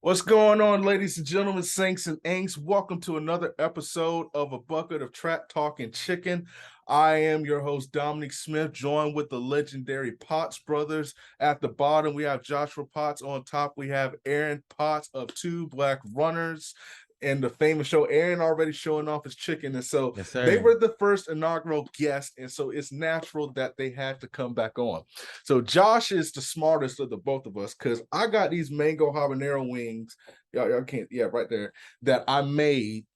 What's going on, ladies and gentlemen, saints and ain'ts? Welcome to another episode of A Bucket of Trap Talking Chicken. I am your host, Dominique Smith, joined with the legendary Potts brothers. At the bottom, we have Joshua Potts. On top, we have Aaron Potts of Two Black Runners. And the famous show, Aaron already showing off his chicken. And so Yes, they were the first inaugural guest. And so it's natural that they had to come back on. So Josh is the smartest of the both of us because I got these mango habanero wings. Y'all can't, yeah, right there, that I made.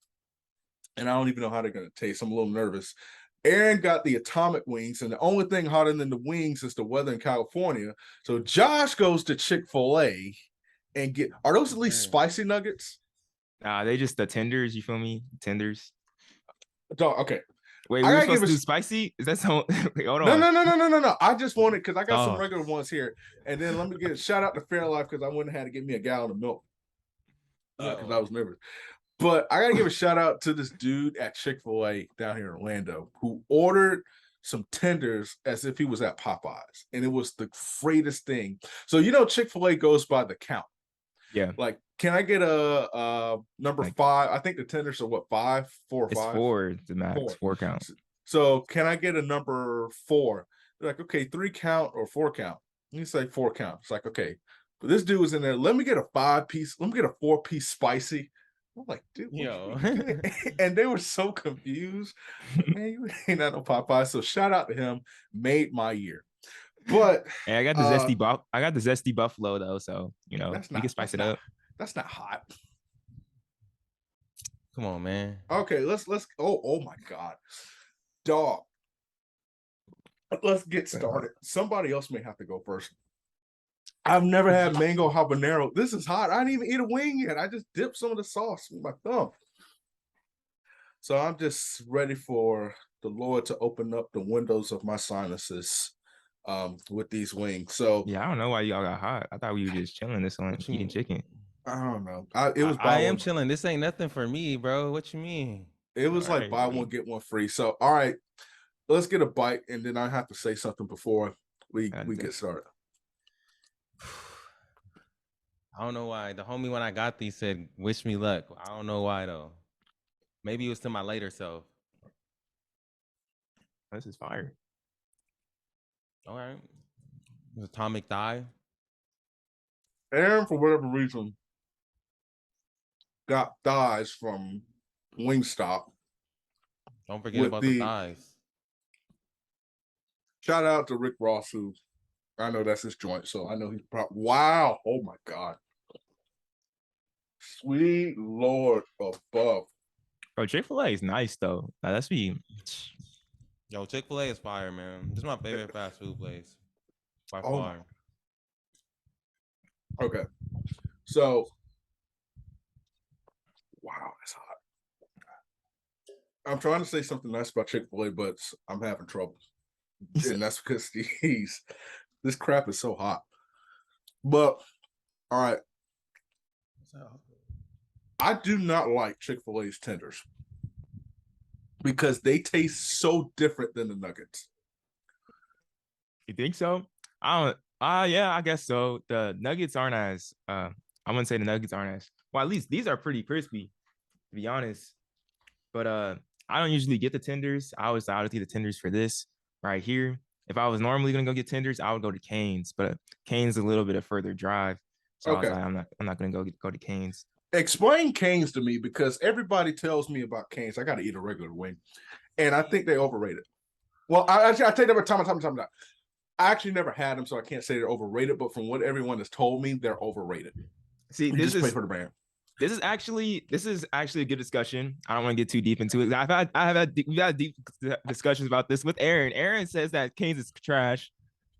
And I don't even know how they're going to taste. I'm a little nervous. Aaron got the atomic wings, and the only thing hotter than the wings is the weather in California. So Josh goes to Chick-fil-A and are those at least spicy nuggets? They just the tenders, you feel me? Tenders. Okay. Wait, we were supposed to do spicy? Is that so? Wait, hold on. No. I just wanted, because I got some regular ones here. And then let me get a shout out to Fairlife, because I wouldn't have had to give me a gallon of milk. Because I was nervous. But I got to give a shout out to this dude at Chick-fil-A down here in Orlando who ordered some tenders as if he was at Popeyes. And it was the greatest thing. So, Chick-fil-A goes by the count. Yeah. Like, can I get a number 5? I think the tenders are what, 5, 4 or 5? It's 4, the max, 4 count. So can I get a number 4? They're like, okay, 3 count or 4 count. You say 4 count. It's like, okay. But this dude was in there. Let me get a 5-piece. Let me get a 4-piece spicy. I'm like, dude, yo. And they were so confused. Man, you ain't not no Popeye. So shout out to him. Made my year. But hey, I got the zesty buffalo though, so you can spice it up. That's not hot. Come on, man. Okay, let's oh my god. Dog. Let's get started. Somebody else may have to go first. I've never had mango habanero. This is hot. I didn't even eat a wing yet. I just dipped some of the sauce with my thumb. So I'm just ready for the Lord to open up the windows of my sinuses with these wings. So yeah, I don't know why y'all got hot. I thought we were just chilling this on eating chicken. I don't know. I am chilling. This ain't nothing for me, bro. What you mean? It was all like buy one, get one free. So all right, let's get a bite, and then I have to say something before we get started. I don't know why. The homie when I got these said, "Wish me luck." I don't know why though. Maybe it was to my later self. This is fire. All right. Atomic dye. Aaron, for whatever reason, got thighs from Wingstop. Don't forget about the thighs. Shout out to Rick Ross, who I know that's his joint, so I know he's probably wow. Oh my god. Sweet Lord above. Bro, Chick-fil-A is nice though. That's be. Yo, Chick-fil-A is fire, man. This is my favorite fast food place by far. Okay, so wow, that's hot. I'm trying to say something nice about Chick-fil-A, but I'm having trouble, and that's because this crap is so hot. But all right, I do not like Chick-fil-A's tenders because they taste so different than the nuggets. You think so? I don't. Yeah, I guess so. The nuggets aren't as. I wouldn't say the nuggets aren't as. Well, at least these are pretty crispy, to be honest. But I don't usually get the tenders. I would get the tenders for this right here. If I was normally gonna go get tenders, I would go to Cane's. But Cane's is a little bit of further drive, so I was like, I'm not gonna go to Cane's. Explain Cane's to me, because everybody tells me about Cane's. I got to eat a regular wing, and I think they overrated. Well, I take that time. I actually never had them, so I can't say they're overrated. But from what everyone has told me, they're overrated. See, this is for the brand. This is actually a good discussion. I don't want to get too deep into it. We've had deep discussions about this with Aaron. Aaron says that Cane's is trash.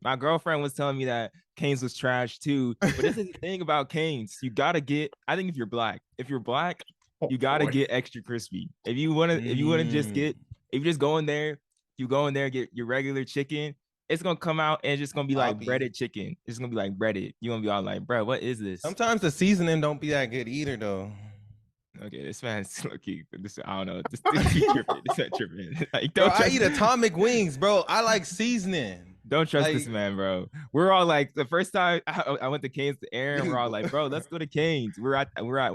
My girlfriend was telling me that Cane's was trash too. But this is the thing about Cane's. You gotta get. I think if you're black, you gotta get extra crispy. If you just go in there, get your regular chicken. It's gonna come out and it's just gonna be like breaded chicken. It's gonna be like breaded. You're gonna be all like, bro, what is this? Sometimes the seasoning don't be that good either, though. Okay, this man's lucky. I don't know. This tripping. Like, bro, I eat atomic wings, bro. I like seasoning. Don't trust this Like, man, bro. We're all like, the first time I went to Canes to Aaron, we're all like, bro, let's go to Canes. We're at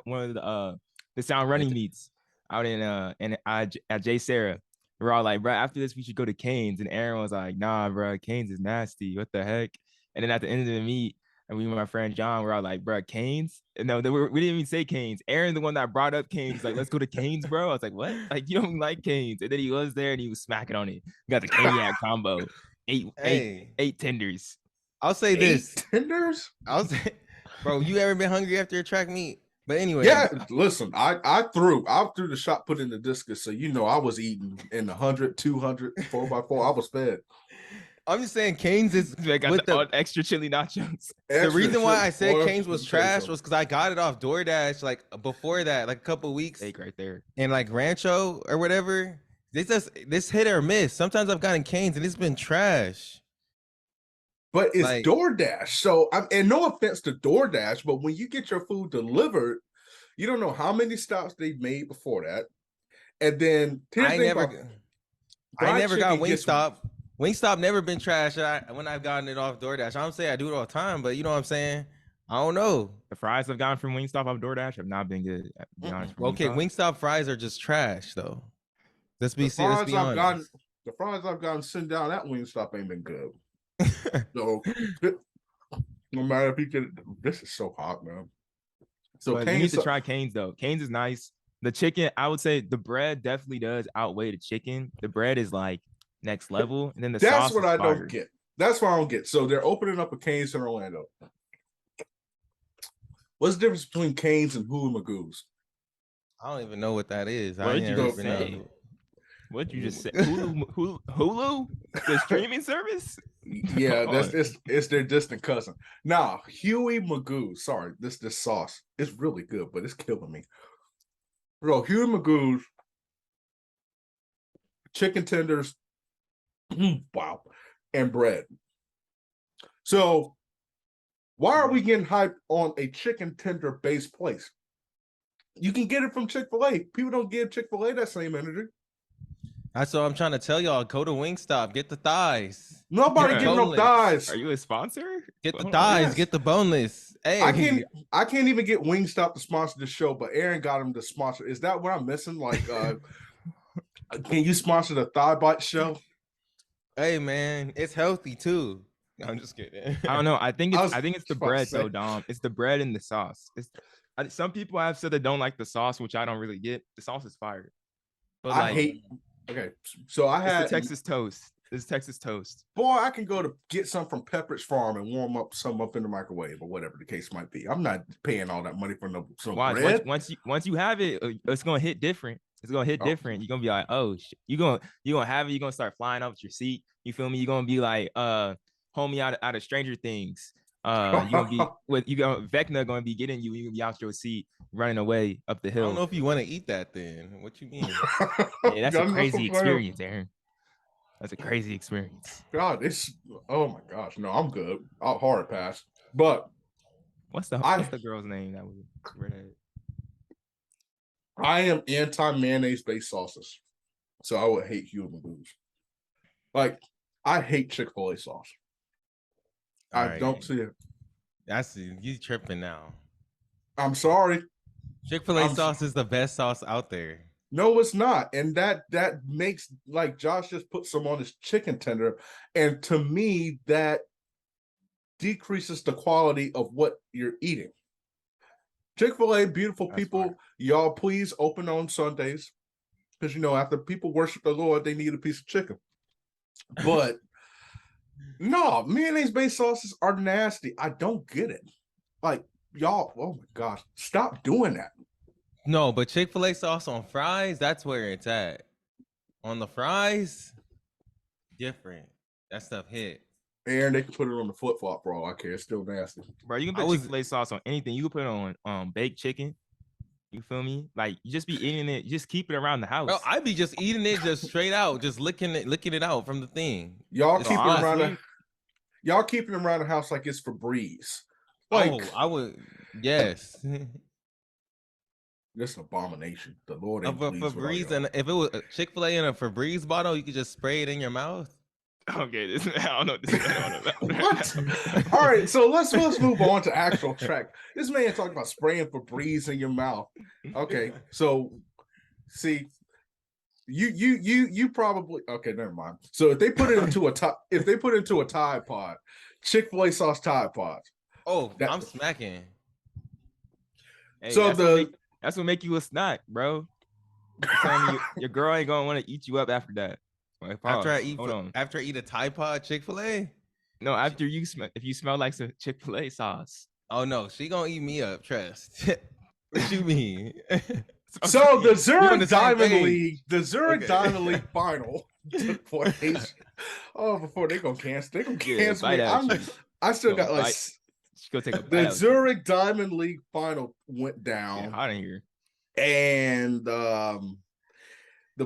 one of the sound running meets out at J Sarah. We're all like, bro, after this we should go to Canes. And Aaron was like, nah, bro, Canes is nasty. What the heck? And then at the end of the meet, and we and my friend John were all like, bro, Canes? And no, we didn't even say Canes. Aaron, the one that brought up Canes, like, let's go to Canes, bro. I was like, what? Like, you don't like Canes? And then he was there and he was smacking on it. We got the Caniac combo. hey, Eight tenders. I'll say this. Tenders? I'll say, bro, you ever been hungry after a track meet? But anyway, yeah. Listen, I threw the shot put in the discus, so I was eating in the 100, 200, 4x4. I was fed. I'm just saying Canes is They got with the extra chili nachos. The reason why I said Canes was trash was because I got it off DoorDash like before that, like a couple weeks. Steak right there. And like Rancho or whatever. This hit or miss. Sometimes I've gotten Canes and it's been trash. But it's like, DoorDash. So, and no offense to DoorDash, but when you get your food delivered, you don't know how many stops they've made before that. And then I never got Wingstop. Wingstop never been trash when I've gotten it off DoorDash. I don't say I do it all the time, but you know what I'm saying? I don't know. The fries I've gotten from Wingstop off DoorDash have not been good. To be honest, okay, Wingstop fries are just trash though. Let's be honest. The fries I've gotten sent down at Wingstop ain't been good. So no matter if you get it, this is so hot, man. So you need to try Canes though. Canes is nice. The chicken, I would say the bread definitely does outweigh the chicken. The bread is like next level, and then that's sauce what I fire. Don't get. That's what I don't get. So they're opening up a Canes in Orlando. What's the difference between Canes and Hulu Magoo's? I don't even know what that is. What'd you just say? Hulu? The streaming service? Yeah, it's their distant cousin. Now, Huey Magoo. Sorry, this sauce. It's really good, but it's killing me. Bro, Huey Magoo's chicken tenders, wow, and bread. So why are we getting hyped on a chicken tender based place? You can get it from Chick-fil-A. People don't give Chick-fil-A that same energy. That's what I'm trying to tell y'all. Go to Wingstop. Get the thighs. Nobody get no thighs. Are you a sponsor? Get the thighs. Yes. Get the boneless. Hey, I can't even get Wingstop to sponsor the show, but Aaron got him to sponsor. Is that what I'm missing? Like, can you sponsor the Thigh Bite show? Hey man, it's healthy too. I'm just kidding. I don't know. I think it's the bread though, Dom. It's the bread and the sauce. Some people have said they don't like the sauce, which I don't really get. The sauce is fire. But I hate. Okay, so I had Texas toast. This is Texas toast. Boy, I can go to get some from Pepperidge Farm and warm up some up in the microwave or whatever the case might be. I'm not paying all that money for some bread. Once you have it, it's gonna hit different. It's gonna hit different. You're gonna be like, oh shit. You're gonna have it. You're gonna start flying off your seat. You feel me? You're gonna be like, homie out of Stranger Things. You're gonna be Vecna gonna be getting you. You're gonna be out your seat, running away up the hill. I don't know if you want to eat that then. What you mean? Yeah, that's a crazy experience, Aaron. That's a crazy experience. God, oh my gosh. No, I'm good. I'll hard pass. But what's the girl's name that was redhead? I am anti-mayonnaise based sauces. So I would hate Huey Magoo's. Like, I hate Chick-fil-A sauce. I don't see it. You tripping now. I'm sorry. Chick-fil-A sauce is the best sauce out there. No, it's not. And that makes, like, Josh just put some on his chicken tender. And to me, that decreases the quality of what you're eating. Chick-fil-A, beautiful people, y'all please open on Sundays. Because, after people worship the Lord, they need a piece of chicken. But no, mayonnaise-based sauces are nasty. I don't get it. Like, y'all, oh my gosh, stop doing that. No, but Chick-fil-A sauce on fries, that's where it's at. On the fries, different. That stuff hit. And they can put it on the flip-flop for all I care. It's still nasty. Bro, you can put Chick-fil-A sauce on anything. You can put it on baked chicken. You feel me? Like, you just be eating it. Just keep it around the house. Bro, I be just eating it just straight out. Just licking it out from the thing. Y'all keep it around y'all keeping it around the house like it's Febreze. Like, I would, yes. This is an abomination. The Lord ain't Febreze, and if it was a Chick-fil-A in a Febreze bottle, you could just spray it in your mouth. Okay, I don't know. What? All right, so let's move on to actual track. This man talking about spraying Febreze in your mouth. Okay, so see, you probably okay. Never mind. So if they put it into a Tide Pod, Chick-fil-A sauce Tide Pod. Oh, I'm smacking. Hey, so that's what make you a snack, bro. You're telling me your girl ain't gonna want to eat you up after that. Right, after I eat a Tide Pod Chick-fil-A. No, after if you smell like some Chick-fil-A sauce. Oh no, she gonna eat me up. Trust. What you mean? So the Zurich Diamond League, Diamond League final took place. Oh, before they gonna cancel me. I still got like. Go take a the Zurich Diamond League final went down. Yeah, hot in here. And the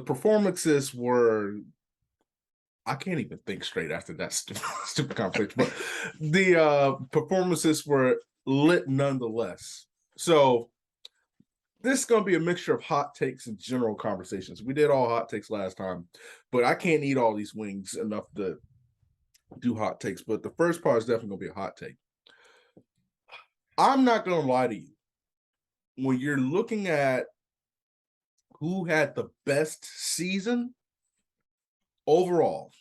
performances were. I can't even think straight after that stupid conversation, but the performances were lit nonetheless. So this is going to be a mixture of hot takes and general conversations. We did all hot takes last time, but I can't eat all these wings enough to do hot takes. But the first part is definitely going to be a hot take. I'm not going to lie to you. When you're looking at who had the best season overall,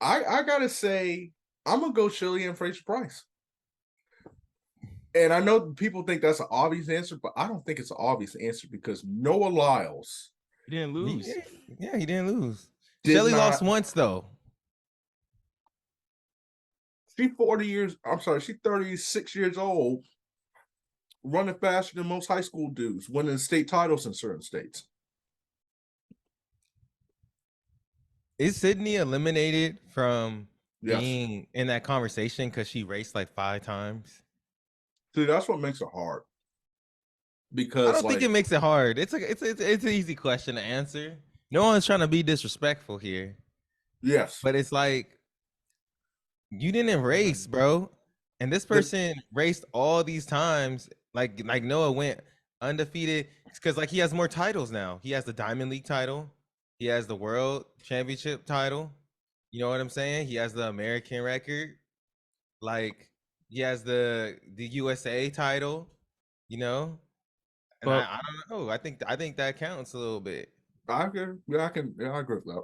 I got to say, I'm going to go Shelly-Anne Fraser-Price. And I know people think that's an obvious answer, but I don't think it's an obvious answer because Noah Lyles. He didn't lose. Yeah, he didn't lose. Shelly lost once, though. She's 36 years old, running faster than most high school dudes, winning state titles in certain states. Is Sydney eliminated from being in that conversation because she raced like 5 times? See, that's what makes it hard. Because I don't think it makes it hard. It's an easy question to answer. No one's trying to be disrespectful here. Yes. But it's like, you didn't race, bro. And this person raced all these times. Like Noah went undefeated because like he has more titles now. He has the Diamond League title. He has the World Championship title. You know what I'm saying? He has the American record. Like he has the USA title. You know, and I don't know. I think that counts a little bit. I agree with that.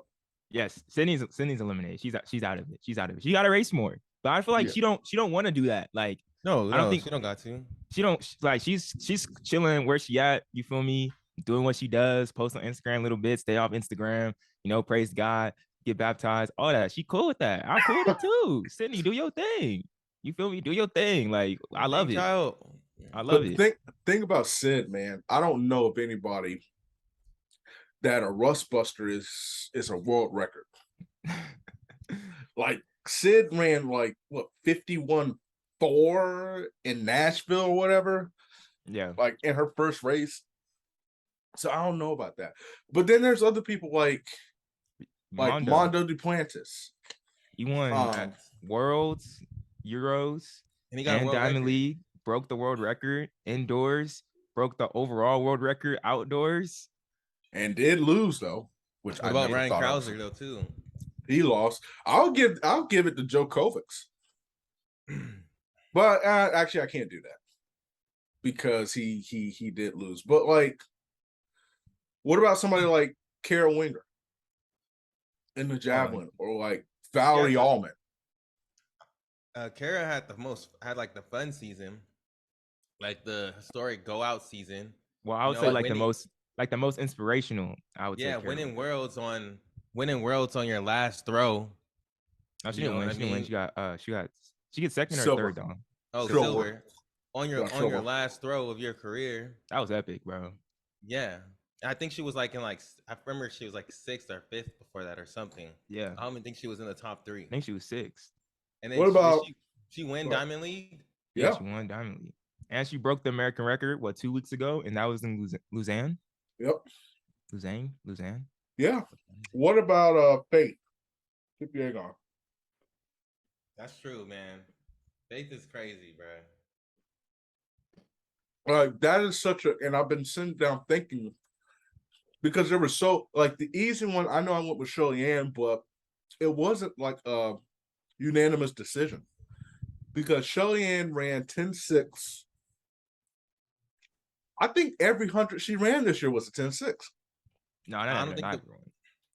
Yes, Sydney's eliminated. She's out of it. She's out of it. She got to race more. But I feel like she don't want to do that. Like I don't think she don't got to. She don't like. She's chilling where she at. You feel me? Doing what she does. Post on Instagram a little bit. Stay off Instagram. You know, praise God. Get baptized. All that. She cool with that. I'm cool with it too. Sydney, do your thing. You feel me? Do your thing. Like I love it. I love it. Think about Sid, man. I don't know if anybody that a rust buster is a world record. Like Sid ran like what 51.4 in Nashville or whatever. Yeah. Like in her first race. So I don't know about that. But then there's other people like Mondo Duplantis. He won Worlds, Euros, and he got a Diamond League, broke the world record indoors, broke the overall world record outdoors. And did lose though, which what about Ryan Krauser though too? He lost. I'll give it to Joe Kovacs, but actually I can't do that because he did lose. But like, what about somebody like Kara Winger in the javelin or like Valerie Allman? Kara had like the fun season, like the historic go out season. Well, I would say like the most inspirational. I would say. Yeah, winning worlds on your last throw. No, she didn't win. She didn't win. She gets second or third though. Oh, silver on your last throw of your career. That was epic, bro. Yeah, I think she was like I remember she was like 6th or 5th before that or something. Yeah, I don't even think she was in the top 3. I think she was 6th. And then what about she won Diamond League? Yeah, she won Diamond League, and she broke the American record 2 weeks ago, and that was in Lausanne. Yep. Lausanne. Yeah. What about Faith? Keep your egg on. That's true, man. Faith is crazy, bro. That is and I've been sitting down thinking, because there was so like the easy one. I know I went with Shelly-Anne, but it wasn't like a unanimous decision because Shelly-Anne ran 10.6. I think every 100 she ran this year was a 10.6. No, I don't think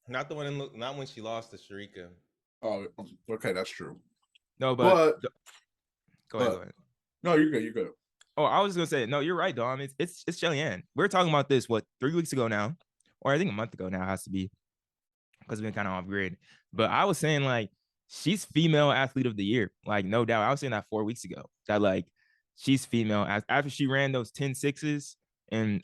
not the one not when she lost to Shericka. Oh, okay, that's true. No, but go ahead. No, you're good. You're good. Oh, I was gonna say no. You're right, Dom. It's Shelly-Anne. We were talking about this 3 weeks ago now, or I think a month ago now. It has to be because we've been kind of off grid. But I was saying like she's female athlete of the year, like no doubt. I was saying that 4 weeks ago that like she's female after she ran those 10.6s and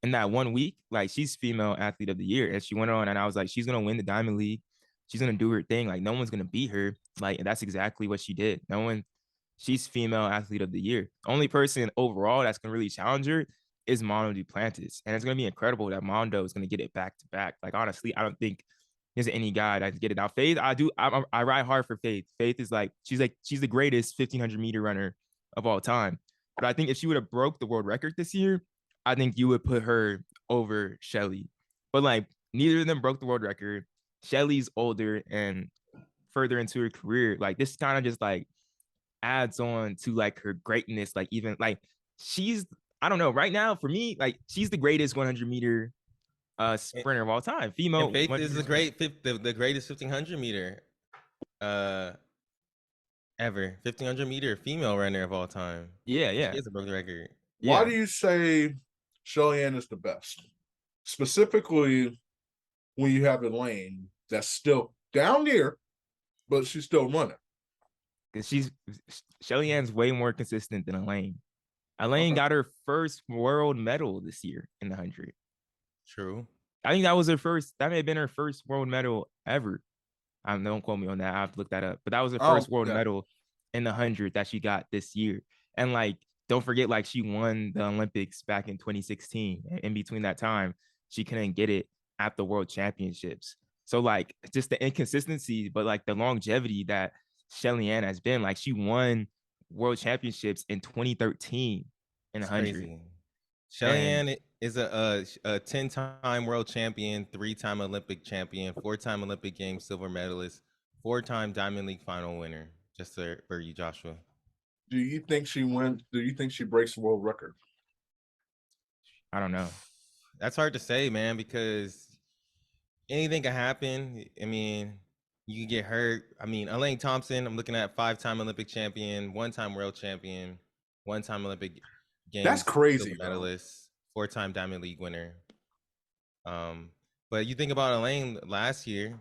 in that 1 week, like she's female athlete of the year. And she went on and I was like, she's gonna win the Diamond League. She's gonna do her thing. Like no one's gonna beat her. Like and that's exactly what she did. No one. She's female athlete of the year. Only person overall that's gonna really challenge her is Mondo Duplantis, and it's gonna be incredible that Mondo is gonna get it back to back. Like honestly, I don't think there's any guy that can get it out. Faith, I ride hard for Faith. Faith is like she's the greatest 1500 meter runner of all time. But I think if she would have broke the world record this year, I think you would put her over Shelly. But like neither of them broke the world record. Shelly's older and further into her career. Like this kind of just like adds on to like her greatness. Like even like she's I don't know right now for me like she's the greatest 100 meter sprinter of all time. Female. And Faith is the greatest 1500 meter ever. 1500 meter female runner of all time. Yeah. She has a broken record. Why do you say Shelly-Anne is the best? Specifically when you have a lane that's still down there, but she's still running. Because Shelly-Anne's way more consistent than Elaine. Elaine got her first world medal this year in the 100. True. I think that was her first. That may have been her first world medal ever. Don't quote me on that. I have to look that up. But that was her first world medal in the 100 that she got this year. And like, don't forget, like she won the Olympics back in 2016. And in between that time, she couldn't get it at the World Championships. So like, just the inconsistency, but like the longevity that Shelly-Anne has been. Like she won World Championships in 2013 in 100. Shelly-Anne is a 10-time world champion, 3-time Olympic champion, 4-time Olympic Games silver medalist, 4-time Diamond League final winner. Just for you, Joshua. Do you think she wins? Do you think she breaks the world record? I don't know. That's hard to say, man, because anything can happen. I mean, you can get hurt. I mean, Elaine Thompson, I'm looking at 5-time Olympic champion, 1-time world champion, 1-time Olympic Games. That's crazy. Medalist, 4-time Diamond League winner. But you think about Elaine last year,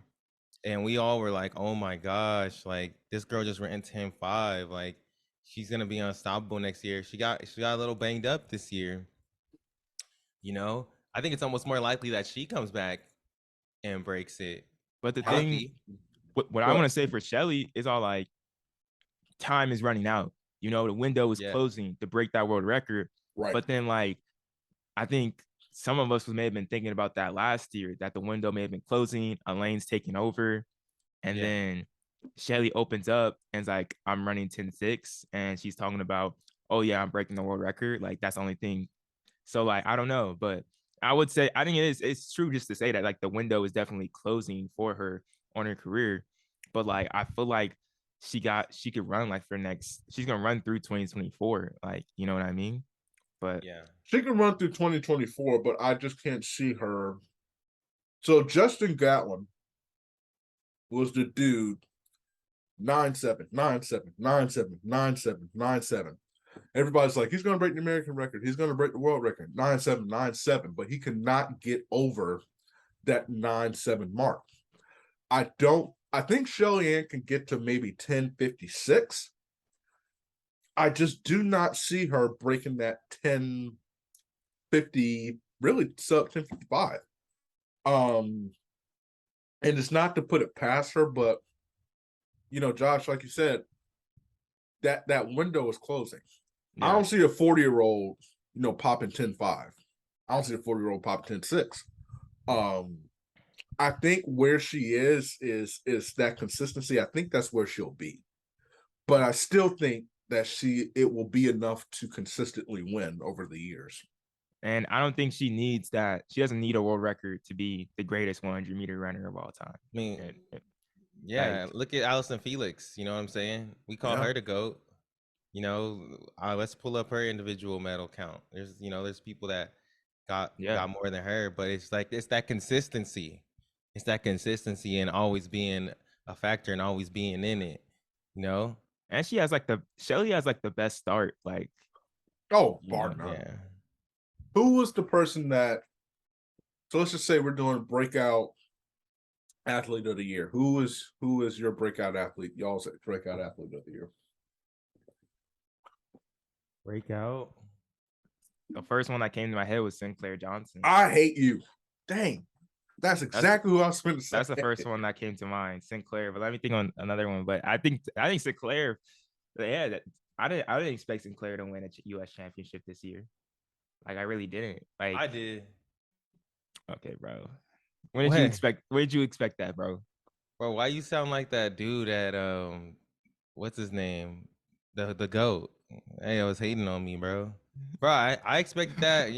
and we all were like, "Oh my gosh, like this girl just ran 10.5. Like she's gonna be unstoppable next year." She got a little banged up this year. You know, I think it's almost more likely that she comes back and breaks it. But the thing, what I want to say for Shelly is all like, time is running out. You know, the window is closing to break that world record. Right. But then, like, I think some of us may have been thinking about that last year, that the window may have been closing, Elaine's taking over, and then Shelly opens up and is like, I'm running 10.6, and she's talking about, oh yeah, I'm breaking the world record. Like that's the only thing. So like, I don't know, but I would say I think it's true just to say that like the window is definitely closing for her on her career. But like I feel like she could run like she's gonna run through 2024. Like, you know what I mean? But yeah, she can run through 2024, but I just can't see her. So Justin Gatlin was the dude 9.7, 9.7, 9.7, 9.7, 9.7. Everybody's like, he's going to break the American record. He's going to break the world record, 9.7, 9.7, but he cannot get over that 9.7 mark. I think Shelly-Anne can get to maybe 10.56. I just do not see her breaking that 10.50, really sub 10.55. And it's not to put it past her, but you know, Josh, like you said, that window is closing. Yeah. I don't see a 40-year-old, you know, popping 10.5. I don't see a 40-year-old popping 10.6. I think where she is that consistency. I think that's where she'll be. But I still think that it will be enough to consistently win over the years. And I don't think she needs that. She doesn't need a world record to be the greatest 100-meter runner of all time. I mean, And, yeah, look at Allison Felix. You know what I'm saying? We call her the GOAT. You know, let's pull up her individual medal count. There's people that got more than her, but it's that consistency. It's that consistency and always being a factor and always being in it. You know, and Shelly has like the best start. Like, bar none. Yeah. Who was the person that? So let's just say we're doing breakout athlete of the year. Who is your breakout athlete? Y'all's breakout athlete of the year. Breakout. The first one that came to my head was Sinclair Johnson. I hate you. Dang. That's exactly who I was going to say. That's the first one that came to mind, Sinclair. But let me think on another one. But I think Sinclair, yeah, I didn't expect Sinclair to win a U.S. championship this year. Like, I really didn't. Like, I did. Okay, bro. When did you expect that, bro? Bro, why you sound like that dude at what's his name? The GOAT. Hey, I was hating on me, bro. Bro, I expected that,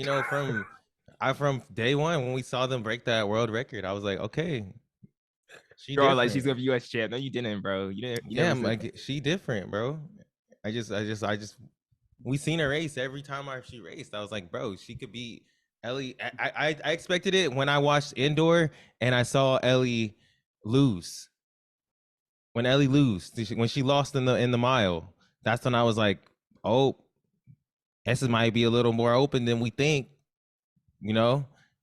from day one when we saw them break that world record. I was like, okay. She's gonna be U.S. champ. No, you didn't, bro. You didn't. She different, bro. I just we seen her race every time she raced. I was like, bro, she could be Ellie. I expected it when I watched indoor and I saw Ellie lose. When she lost in the mile, that's when I was like, oh, this might be a little more open than we think.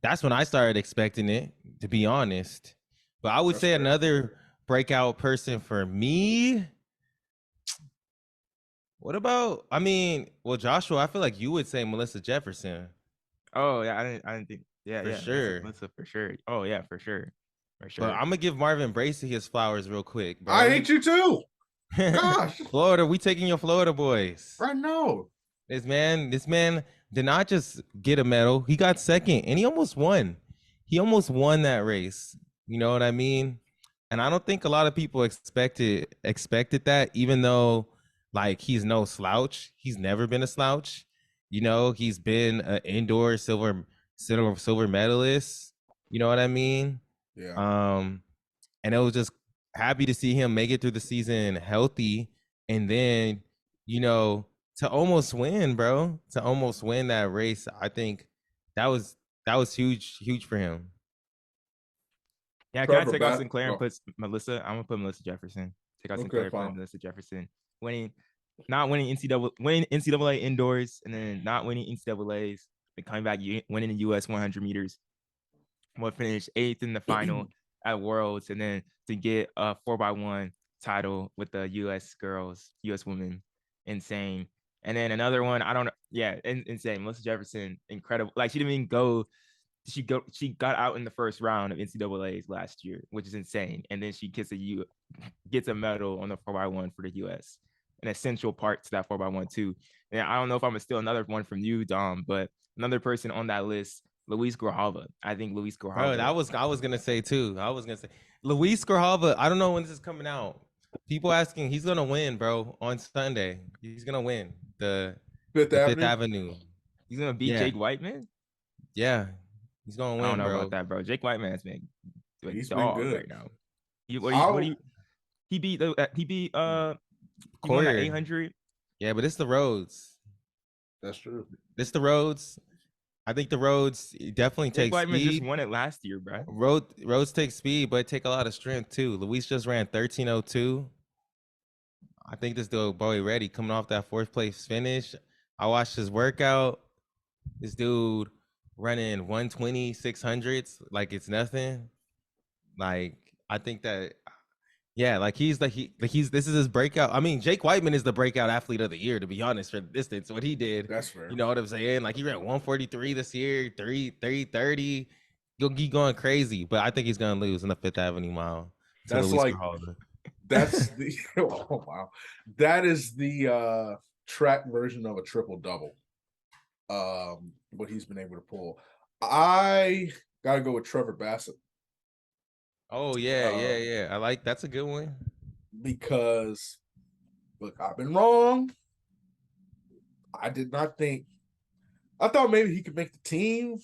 That's when I started expecting it, to be honest. But I would say another breakout person for me. What about? Joshua, I feel like you would say Melissa Jefferson. Oh yeah, I didn't think. Yeah, for sure. Melissa for sure. Oh yeah, for sure. But I'm gonna give Marvin Bracey his flowers real quick, bro. I hate you too. Gosh, Florida, we taking your Florida boys. I know. This man did not just get a medal; he got second, and he almost won. He almost won that race. You know what I mean? And I don't think a lot of people expected that, even though, like, he's no slouch. He's never been a slouch. He's been an indoor silver medalist. You know what I mean? Yeah. And it was just happy to see him make it through the season healthy, and then, to almost win, bro. To almost win that race. I think that was huge for him. Yeah, can I take out Sinclair and put Melissa? I'm gonna put Melissa Jefferson. Take out Sinclair and put Melissa Jefferson. Not winning NCAA indoors, and then not winning NCAAs, and coming back winning the US 100 meters. We'll finish 8th in the final at Worlds, and then to get a 4x1 title with the US girls, US women, insane. And then another one, I don't know, yeah, insane. Melissa Jefferson, incredible. Like, she didn't even go. She got out in the first round of NCAAs last year, which is insane. And then she gets a medal on the 4x1 for the US, an essential part to that 4x1 too. And I don't know if I'm gonna steal another one from you, Dom, but another person on that list, Luis Grijalva. I think Luis Grijalva. Bro, I was gonna say too. I was gonna say Luis Grijalva. I don't know when this is coming out. People asking, he's gonna win, bro, on Sunday. He's gonna win the Fifth Avenue. He's gonna beat Jake Whiteman. Yeah, he's gonna win. I don't know about that, bro. Jake Whiteman has been he's been good right now. He beat Corey 800. Yeah, but it's the roads. That's true. It's the roads. I think the roads definitely take speed. Just won it last year, bro. Roads take speed, but take a lot of strength too. Luis just ran 13:02. I think this boy ready coming off that 4th place finish. I watched his workout. This dude running 120 600s like it's nothing. Like, I think that, yeah, like this is his breakout. I mean, Jake Whiteman is the breakout athlete of the year, to be honest, for the distance. What he did, that's fair. You know what I'm saying? Like, he ran 143 this year, 330. He'll keep going crazy, but I think he's gonna lose in the 5th Avenue mile. That's like that's the oh wow, that is the track version of a triple double. What he's been able to pull. I gotta go with Trevor Bassett. Oh yeah. I like, that's a good one. Because look, I've been wrong. I did not think I thought maybe he could make the team,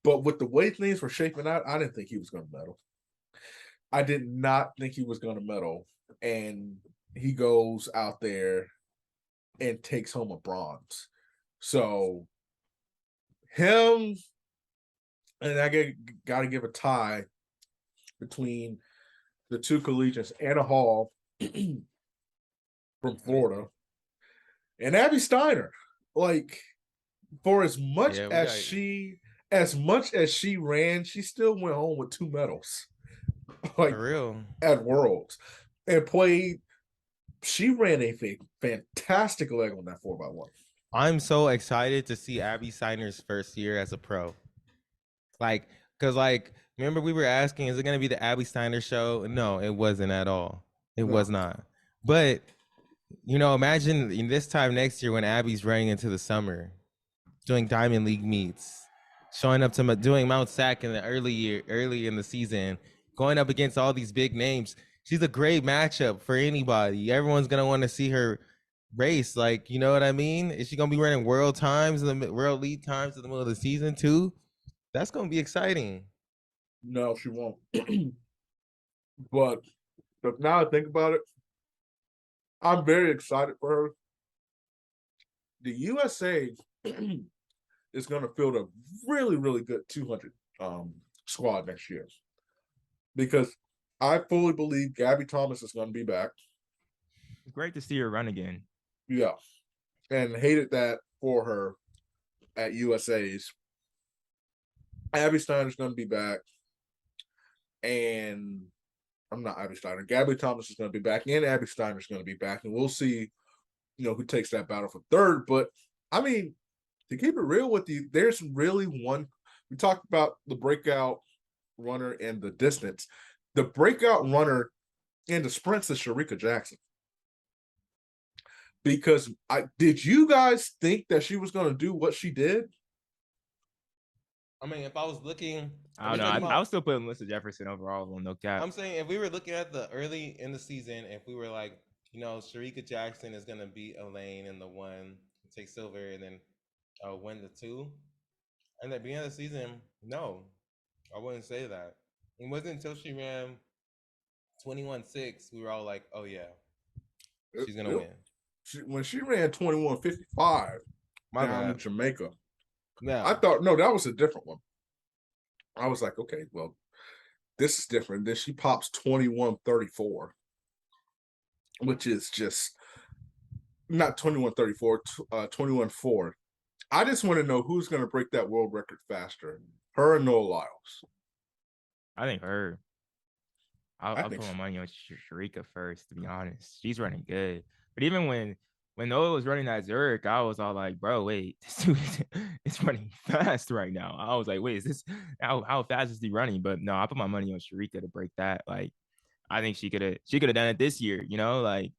but with the way things were shaping out, I didn't think he was going to medal. I did not think he was going to medal, and he goes out there and takes home a bronze. So him, and I got to give a tie between the two collegians, Anna Hall from Florida and Abby Steiner. Like, for as much as she ran, she still went home with 2 medals. Like, for real, at Worlds, and played. She ran a fantastic leg on that 4x1. I'm so excited to see Abby Steiner's first year as a pro. Like, because remember we were asking, is it gonna be the Abby Steiner show? No, it wasn't at all. It was not. But imagine in this time next year when Abby's running into the summer, doing Diamond League meets, showing up to doing Mount Sac in the early in the season, going up against all these big names. She's a great matchup for anybody. Everyone's gonna want to see her race. Like, you know what I mean? Is she gonna be running world times, world lead times in the middle of the season too? That's gonna be exciting. No, she won't. But now I think about it, I'm very excited for her. The USA is going to field a really, really good 200 squad next year, because I fully believe Gabby Thomas is going to be back. It's great to see her run again. Yeah, and hated that for her at USA's. Abby Steiner's going to be back, and I'm not Abby Steiner. Gabby Thomas is going to be back, and Abby Steiner's going to be back, and we'll see, who takes that battle for third. But I mean, to keep it real with you, there's really one. We talked about the breakout runner and the distance. The breakout runner in the sprints is Shericka Jackson. Because did you guys think that she was going to do what she did? I mean, if I was looking, I don't know. I was still putting Melissa Jefferson overall on no cap. I'm saying if we were looking at the early in the season, if we were like, Shericka Jackson is gonna beat Elaine in the 1, take silver, and then win the 2. And at the beginning of the season, no, I wouldn't say that. It wasn't until she ran 21.6 we were all like, oh yeah, she's gonna win. When she ran 21.55 down in Jamaica, I thought, no, that was a different one. I was like, okay, well, this is different. Then she pops 21.34, which is just not 21.34, 21.4. I just want to know who's going to break that world record faster, her or Noah Lyles. I think her. I'll put my money on Shericka first, to be honest. She's running good. But even when Noah was running at Zurich, I was all like, bro, wait, this dude is running fast right now. I was like, wait, is this how fast is he running? But no, I put my money on Shericka to break that. Like, I think she could have done it this year, like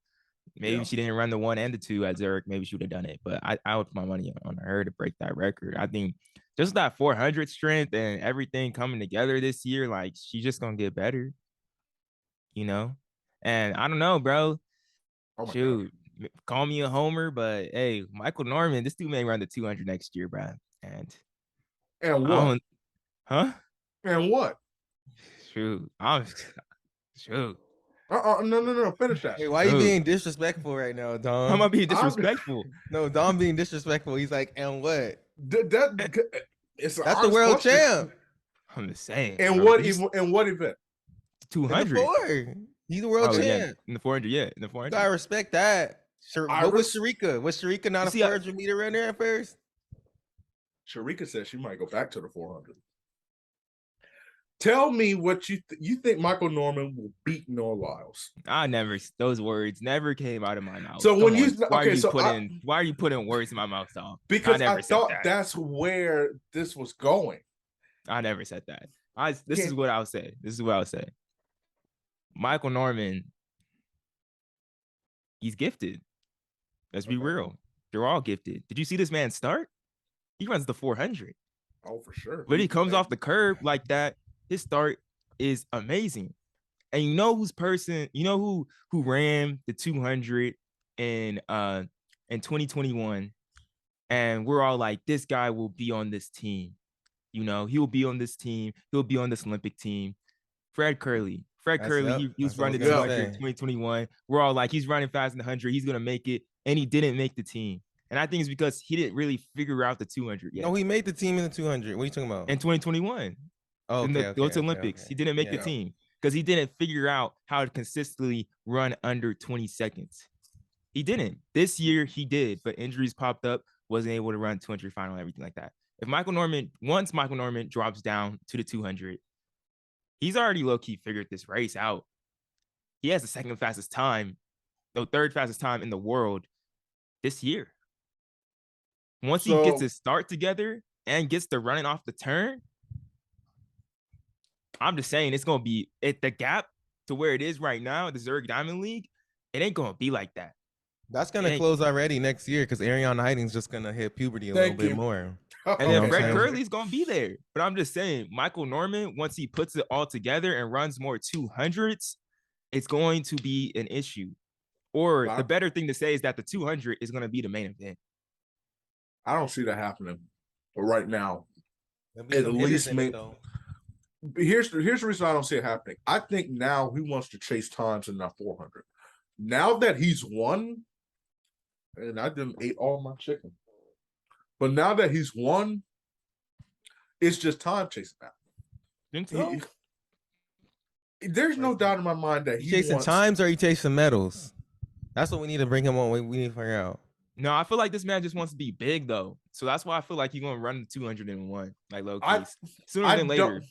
maybe she didn't run the 1 and the 2 at Zurich, maybe she would have done it. But I would put my money on her to break that record. I think just that 400 strength and everything coming together this year, like she's just gonna get better. And I don't know, bro. Shoot, call me a homer, but hey, Michael Norman, this dude may run the 200 next year, bro. And what? Huh? And what? Shoot, shoot. No, finish that. Hey, why are you being disrespectful right now, Dom? How am I being disrespectful? No, Dom being disrespectful. He's like, and what? That's the world champ. I'm just saying. And what event? 200. He's the world champ. Yeah. In the 400, yeah. In the 400. I respect that. What was Shericka? Was Shericka not a 400 meter runner at first? Shericka said she might go back to the 400. Tell me what you think Michael Norman will beat Noah Lyles. Those words never came out of my mouth. So when why are you putting words in my mouth, Tom? Because I thought that's where this was going. I never said that. This is what I'll say. Michael Norman, he's gifted. Let's be real. They're all gifted. Did you see this man start? He runs the 400. Oh, for sure. But he comes off the curb like that. His start is amazing. And you know who ran the 200 in 2021 And we're all like, this guy will be on this team. You know, he will be on this team. He'll be on this Olympic team. Fred Curley. He was running the 200 in 2021. We're all like, he's running fast in the 100. He's going to make it. And he didn't make the team. And I think it's because he didn't really figure out the 200 yet. No, he made the team in the 200. What are you talking about? In 2021. Oh, in the Olympics. Okay. He didn't make the team because he didn't figure out how to consistently run under 20 seconds. He didn't. This year he did, but injuries popped up, wasn't able to run 200 final and everything like that. Once Michael Norman drops down to the 200, he's already low-key figured this race out. He has the second fastest time, the third fastest time in the world this year. Once he gets his start together and gets the running off the turn, I'm just saying it's going to be at the gap to where it is right now, the Zurich Diamond League. It ain't going to be like that. That's going to close already next year because Ariane Heiting's just going to hit puberty a little bit more. And then Fred Curley's going to be there. But I'm just saying, Michael Norman, once he puts it all together and runs more 200s, it's going to be an issue. Or the better thing to say is that the 200 is going to be the main event. I don't see that happening. But right now, at least here's the reason I don't see it happening. I think now he wants to chase times in that 400. Now that he's won, and I didn't ate all my chicken, but now that he's won, it's just time chasing now. There's no doubt in my mind that he's chasing times or he chasing medals. That's what we need to bring him on. We need to figure out. No, I feel like this man just wants to be big though, so that's why I feel like he's gonna run the 201 like low key sooner than later.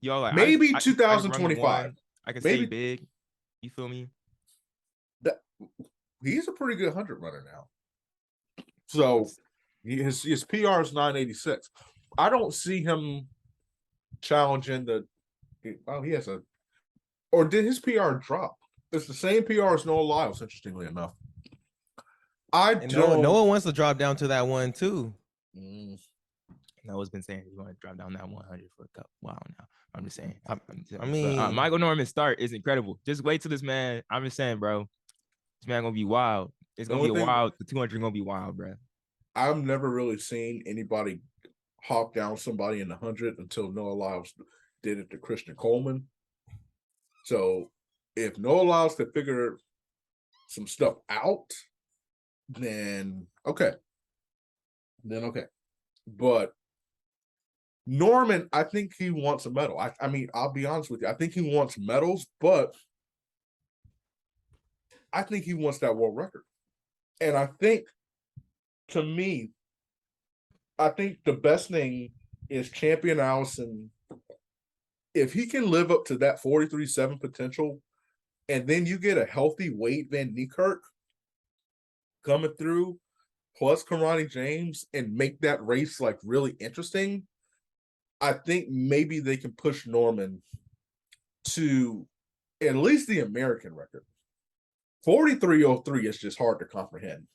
Y'all like maybe 2025. I can say big. You feel me? He's a pretty good 100 runner now. So his PR is 986. I don't see him challenging he has or did his PR drop? It's the same PR as Noah Lyles, interestingly enough. Noah wants to drop down to that one too. Noah's been saying he's going to drop down that 100 for a while now. I'm just saying. Michael Norman's start is incredible. Just wait till this man. I'm just saying, bro. This man gonna be wild. It's gonna be wild. The 200 gonna be wild, bro. I've never really seen anybody hawk down somebody in the 100 until Noah Lyles did it to Christian Coleman. So if Noah Lyles could figure some stuff out, then okay. But Norman, I think he wants a medal. I mean, I'll be honest with you. I think he wants medals, but I think he wants that world record. And I think, to me, I think the best thing is Champion Allison. If he can live up to that 43.7 potential, and then you get a healthy Wade Van Niekerk coming through, plus Karani James, and make that race like really interesting, I think maybe they can push Norman to at least the American record. 43.03 is just hard to comprehend.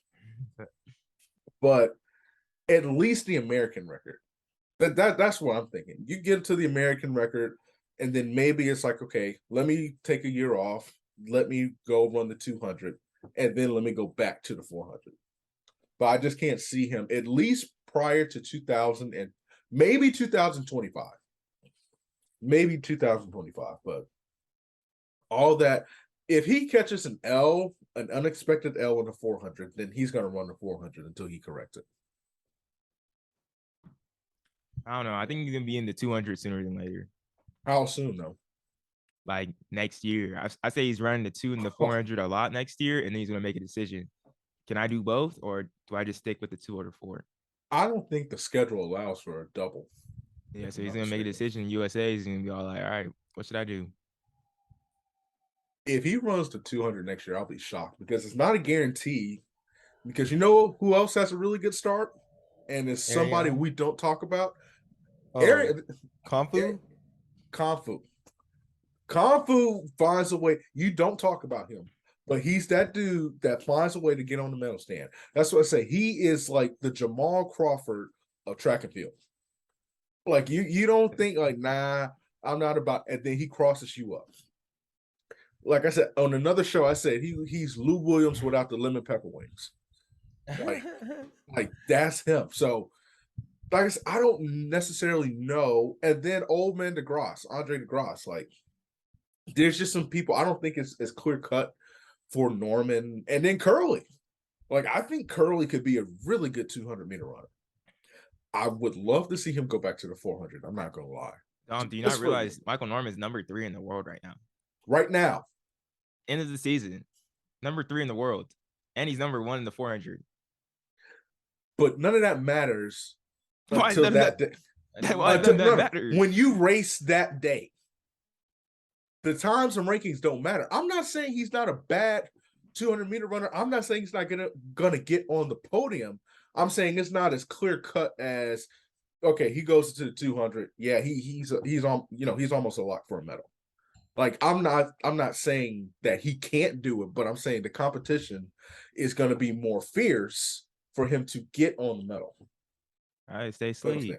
But at least the American record. That's what I'm thinking. You get to the American record, and then maybe it's like, okay, let me take a year off. Let me go run the 200, and then let me go back to the 400. But I just can't see him, at least prior to 2000 and maybe 2025. Maybe 2025. But all that, if he catches an unexpected L in the 400, then he's going to run the 400 until he corrects it. I don't know. I think he's going to be in the 200 sooner than later. How soon, though? Like next year. I say he's running the 2 and the 400 a lot next year, and then he's going to make a decision. Can I do both, or do I just stick with the 2 or the 4? I don't think the schedule allows for a double. Yeah, so he's going to make a decision in USA. He's going to be all like, all right, what should I do? If he runs the 200 next year, I'll be shocked because it's not a guarantee. Because you know who else has a really good start? And it's somebody we don't talk about. Konfu? Konfu finds a way. You don't talk about him, but he's that dude that finds a way to get on the medal stand. That's what I say. He is like the Jamal Crawford of track and field. Like you don't think like, nah, I'm not about, and then he crosses you up. Like I said on another show, I said he's Lou Williams without the lemon pepper wings. Like that's him. So like I said, I don't necessarily know. And then old man DeGrasse, Andre DeGrasse, like there's just some people I don't think it's as clear cut for Norman. And then Curly. Like I think Curly could be a really good 200-meter runner. I would love to see him go back to the 400. I'm not gonna lie. Do you not realize Michael Norman is number 3 in the world right now? Right now. End of the season, number 3 in the world, and he's number 1 in the 400. But none of that matters until that day. Why doesn't that matter? When you race that day, the times and rankings don't matter. I'm not saying he's not a bad 200-meter runner. I'm not saying he's not gonna get on the podium. I'm saying it's not as clear cut as okay. He goes to the 200. Yeah, he's almost a lock for a medal. Like I'm not saying that he can't do it, but I'm saying the competition is going to be more fierce for him to get on the medal. All right, stay asleep.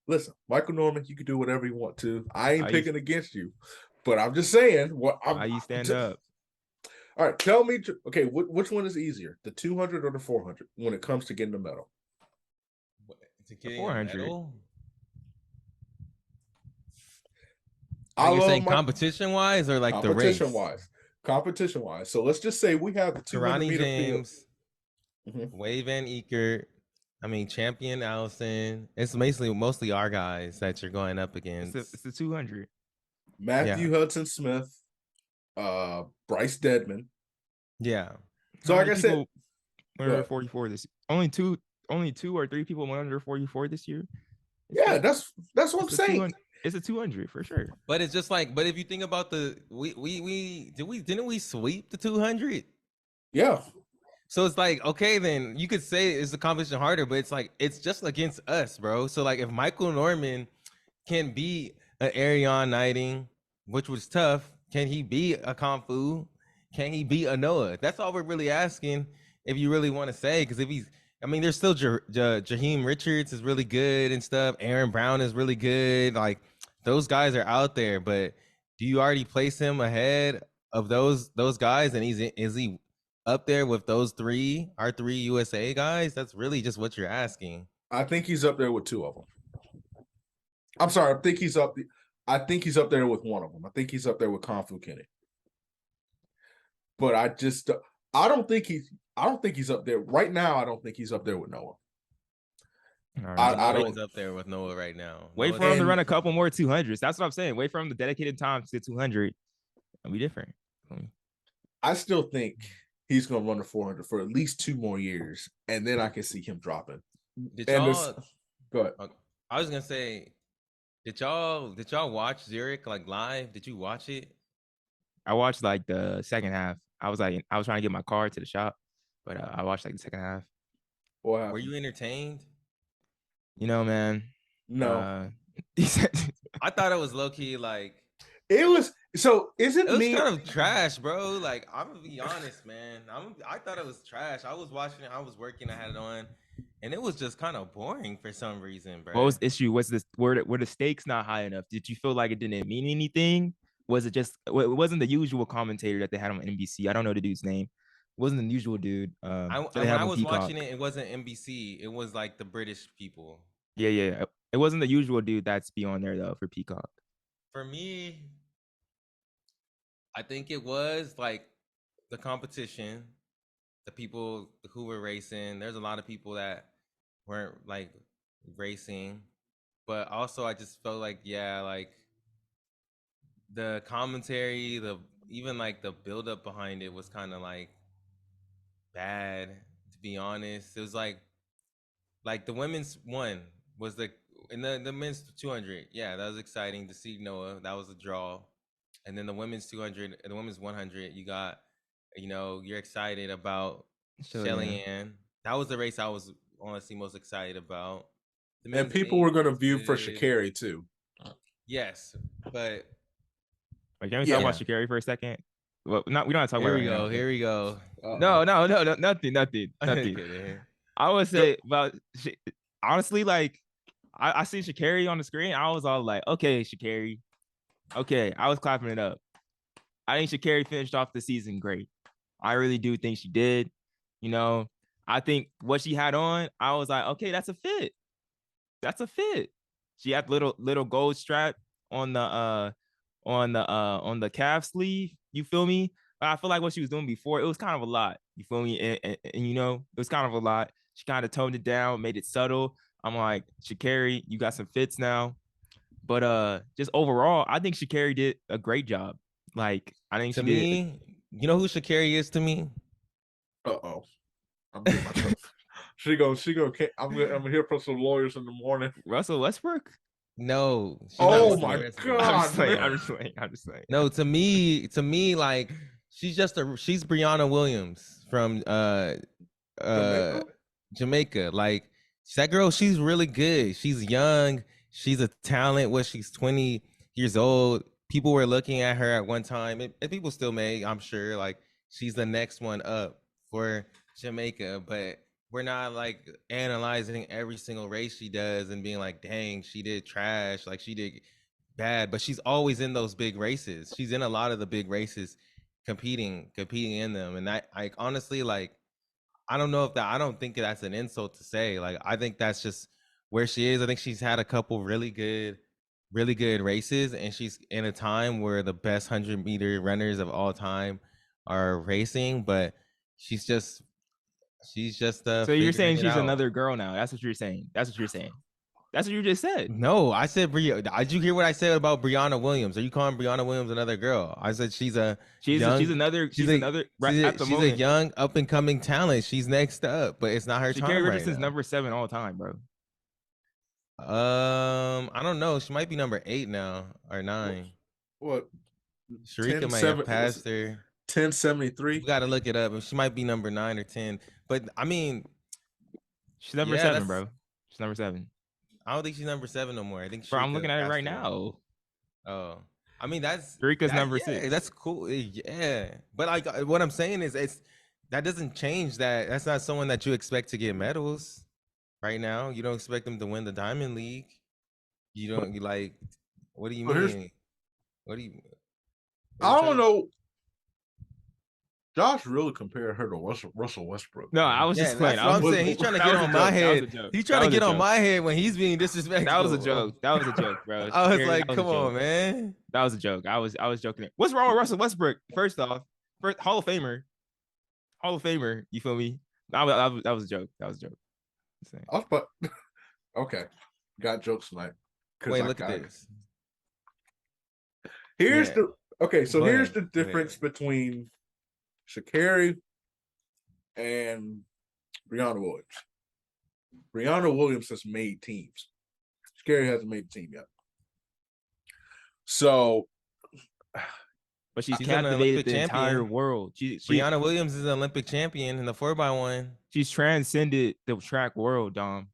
Listen, Michael Norman, you can do whatever you want to. I ain't picking against you, but I'm just saying how you stand up. All right, tell me. Okay, which one is easier, the 200 or the 400 when it comes to getting the medal? To get 400. You're saying competition-wise or like the race? Competition-wise. So let's just say we have the 200-meter James, Wade Van Eekert, Champion Allison. It's mostly our guys that you're going up against. It's the 200. Matthew Hudson Smith, Bryce Deadman. Yeah. So like I said, under 44 this only two or three people went under 44 this year. That's what I'm saying. It's a 200 for sure. But it's just like, but if you think about didn't we sweep the 200? Yeah. So it's like, okay, then you could say it's the competition harder, but it's like, it's just against us, bro. So like if Michael Norman can beat an Ariane Knighting, which was tough, can he beat a Kung Can he beat a Noah? That's all we're really asking if you really want to say, because if he's, there's still Jaheim Richards is really good and stuff. Aaron Brown is really good. Like those guys are out there, but do you already place him ahead of those guys? And is he up there with those our three USA guys? That's really just what you're asking. I think he's up there with two of them. I'm sorry. I think he's up there with one of them. I think he's up there with Kung Fu Kenny. But I don't think he's up there right now. I don't think he's up there with Noah. I don't. He's up there with Noah right now. Wait for him to run a couple more 200s. That's what I'm saying. Wait for him to dedicated time to the 200. It'll be different. I still think he's going to run the 400 for at least 2 more years, and then I can see him dropping. Go ahead. I was gonna say, did y'all watch Zurich like live? Did you watch it? I watched like the second half. I was trying to get my car to the shop, but I watched like the second half. Were you entertained? Man. No. I thought it was low key like it was. So is it? It was kind of trash, bro. Like I'm gonna be honest, man. I thought it was trash. I was watching it. I was working. I had it on, and it was just kind of boring for some reason, bro. What was the issue? Was this were the stakes not high enough? Did you feel like it didn't mean anything? Was it just? It wasn't the usual commentator that they had on NBC. I don't know the dude's name. It wasn't the usual dude. When I was watching it, it wasn't NBC. It was like the British people. Yeah. It wasn't the usual dude that's be on there though for Peacock. For me, I think it was like the competition, the people who were racing. There's a lot of people that weren't like racing, but also I just felt like, like the commentary, even like the buildup behind it was kind of like bad, to be honest. It was like the women's one was the men's 200. Yeah, that was exciting to see Noah. That was a draw. And then the women's 200 and the women's 100, you got, you're excited about Shelly-Anne. That was the race I was honestly most excited about. And people were going to view for Sha'Carri too. Yes, but can we talk about Sha'Carri for a second? Well, we don't have to talk about it. Here we go. No, nothing. I would say about honestly, like I see Sha'Carri on the screen. I was all like, okay, Sha'Carri. Okay, I was clapping it up. I think Sha'Carri finished off the season great. I really do think she did. You know, I think what she had on, I was like, okay, that's a fit. That's a fit. She had little gold strap on the calf sleeve. You feel me? But I feel like what she was doing before, it was kind of a lot. You feel me? And you know, it was kind of a lot. She kind of toned it down, made it subtle. I'm like, Sha'Carri, you got some fits now. But just overall, I think Sha'Carri did a great job. Like, I think To she did. me, you know who Sha'Carri is to me? Uh-oh. I'm getting myself. She go. I'm gonna hear from some lawyers in the morning. Russell Westbrook? No. She's Oh not my Westbrook. God, I'm just saying. No, to me, like she's Brianna Williams from Jamaica? Jamaica. Like that girl, she's really good. She's young. She's a talent. She's 20 years old. People were looking at her at one time, and people still may, I'm sure. Like she's the next one up for Jamaica, but we're not like analyzing every single race she does and being like, dang, she did trash, like she did bad. But she's always in those big races. She's in a lot of the big races, competing in them. And I honestly, like, I don't know if that, I don't think that's an insult to say. Like, I think that's just where she is. I think she's had a couple really good races, and she's in a time where the best 100-meter runners of all time are racing, but she's just So you're figuring saying it she's out. another girl now. That's what you're saying. That's what you just said. No, I said did you hear what I said about Brianna Williams? Are you calling Brianna Williams another girl? I said she's another young up and coming talent. She's next up, but it's not her time Sha'Carri right Richardson's now. number 7 all time, bro. I don't know. She might be number 8 now or 9. What? Shericka might have passed her. 1073. You got to look it up. She might be number 9 or 10. But I mean, she's number 7, bro. She's number 7. I don't think she's number 7 no more. I think bro, I'm looking at it right now. Oh, I mean that's Shericka's number 6. That's cool. Yeah, but like what I'm saying is, that doesn't change that. That's not someone that you expect to get medals right now. You don't expect them to win the Diamond League. You don't. You like. What do you mean? What do you? I don't know. Josh really compared her to Russell Westbrook. No, I was just playing. That's what I'm saying. He's trying to get on my head. He's trying to get on my head when he's being disrespectful. That was a joke. That was a joke, bro. I was like, come on, man. That was a joke. I was joking. What's wrong with Russell Westbrook? First off, Hall of Famer. You feel me? That was a joke. That was a joke. Okay, got jokes tonight. Wait, look at this. Here's the difference between Sha'Carri and Brianna Williams. Brianna Williams has made teams. Sha'Carri hasn't made a team yet. So, but she's captivated the entire world. Brianna Williams is an Olympic champion in the 4x1. She's transcended the track world, Dom.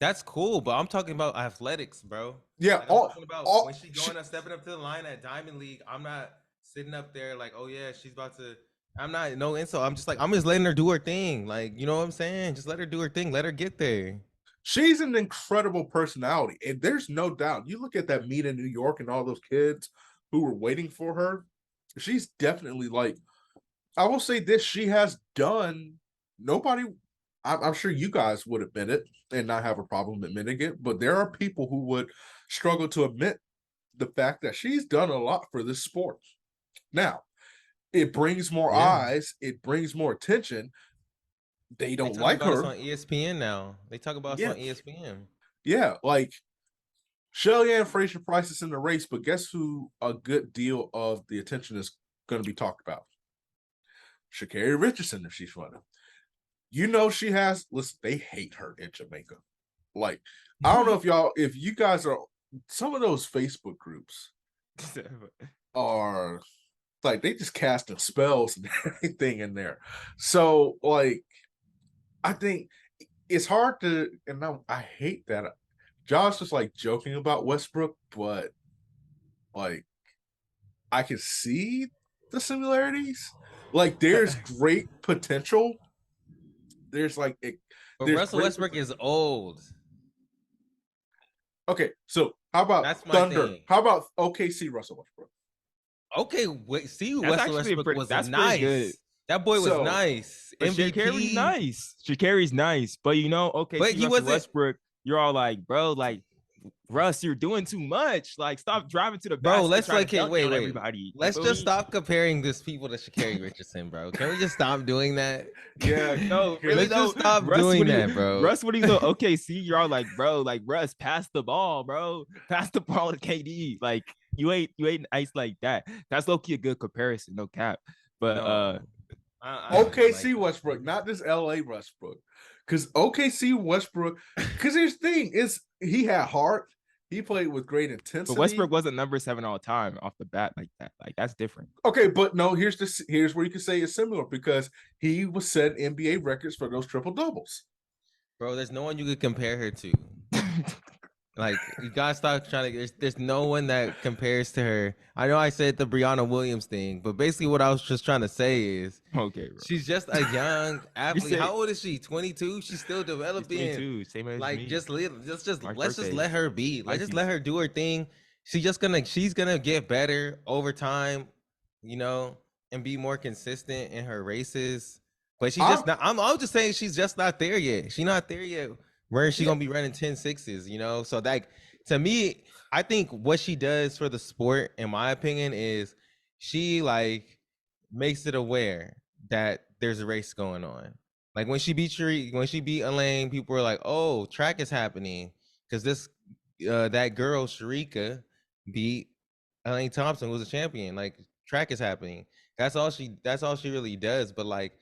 That's cool, but I'm talking about athletics, bro. Yeah, like, I'm talking about when she's stepping up to the line at Diamond League. I'm not sitting up there like, oh yeah, she's about to. I'm not no insult. I'm just letting her do her thing. Like, you know what I'm saying? Just let her do her thing. Let her get there. She's an incredible personality, and there's no doubt. You look at that meet in New York and all those kids who were waiting for her. She's definitely like. I will say this: she has done. Nobody. I'm sure you guys would admit it and not have a problem admitting it, but there are people who would struggle to admit the fact that she's done a lot for this sport. Now, it brings more eyes, it brings more attention. They don't like her. On ESPN now. They talk about us on ESPN. Yeah, like Shelly-Anne Fraser-Price is in the race, but guess who a good deal of the attention is going to be talked about? Sha'Carri Richardson, if she's running. You know she has. Listen, they hate her in Jamaica. Like, I don't know if you guys are some of those Facebook groups are like they just casting spells and everything in there. So, like, I think it's hard to, and I hate that. Josh was like joking about Westbrook, but like I can see the similarities. Like, there's great potential. There's like, but Russell Westbrook is old. Okay, so how about Thunder? Thing. How about OKC Russell Westbrook? Okay, Russell Westbrook was nice. That boy was So- nice. But MVP. Sha'Carri's nice. Sha'Carri's nice. But okay, But see he Russell wasn't- Westbrook. You're all like, bro, like Russ, you're doing too much. Like, stop driving to the Bro, basket. let's trying like to dunk it on wait. everybody. You Let's feel just me? stop comparing this people to Sha'Carri Richardson, bro. Can we just stop doing that? Yeah, No, really, Let's just stop Russ, doing when he- that, bro. Russ, when he's okay, see, you're all like, bro, like Russ, pass the ball, bro. Pass the ball to KD. Like, you ain't nice like that. That's low-key a good comparison, no cap. But No. I don't OKC like- Westbrook, not this LA Westbrook. Because OKC Westbrook, because his thing is he had heart. He played with great intensity. But Westbrook wasn't number 7 all time off the bat like that. Like, that's different. Okay, but no, here's where you can say it's similar because he was setting NBA records for those triple doubles. Bro, there's no one you could compare her to. Like, you gotta stop trying to. There's no one that compares to her. I know I said the Brianna Williams thing, but basically what I was just trying to say is Okay, bro. she's just a young athlete. say- How old is she? 22. She's still He's developing. 22, same age as Like, me. just March let's just birthday. let her be. Let's just Pisces. let her do her thing. She's gonna get better over time, you know, and be more consistent in her races. But she's just not. I'm just saying she's just not there yet. She's not there yet. Where is she gonna be running 10-6s? You know, so that to me, I think what she does for the sport, in my opinion, is she like makes it aware that there's a race going on. Like when she beat Elaine, people were like, "Oh, track is happening," because that girl Shericka beat Elaine Thompson, who was a champion. Like track is happening. That's all she really does. But like,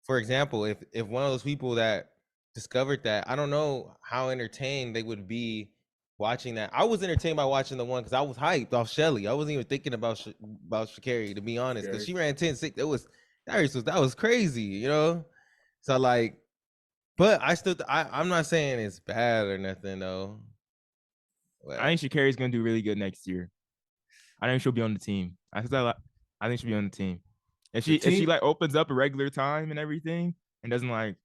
for example, if one of those people that discovered that, I don't know how entertained they would be watching that. I was entertained by watching the one because I was hyped off Shelly. I wasn't even thinking about Sha'Carri, to be honest, because she ran 10-6. That was crazy, you know. So like, but I'm not saying it's bad or nothing though. But I think Sha'Carri's gonna do really good next year. I think she'll be on the team. I think she'll be on the team. If she like opens up a regular time and everything and doesn't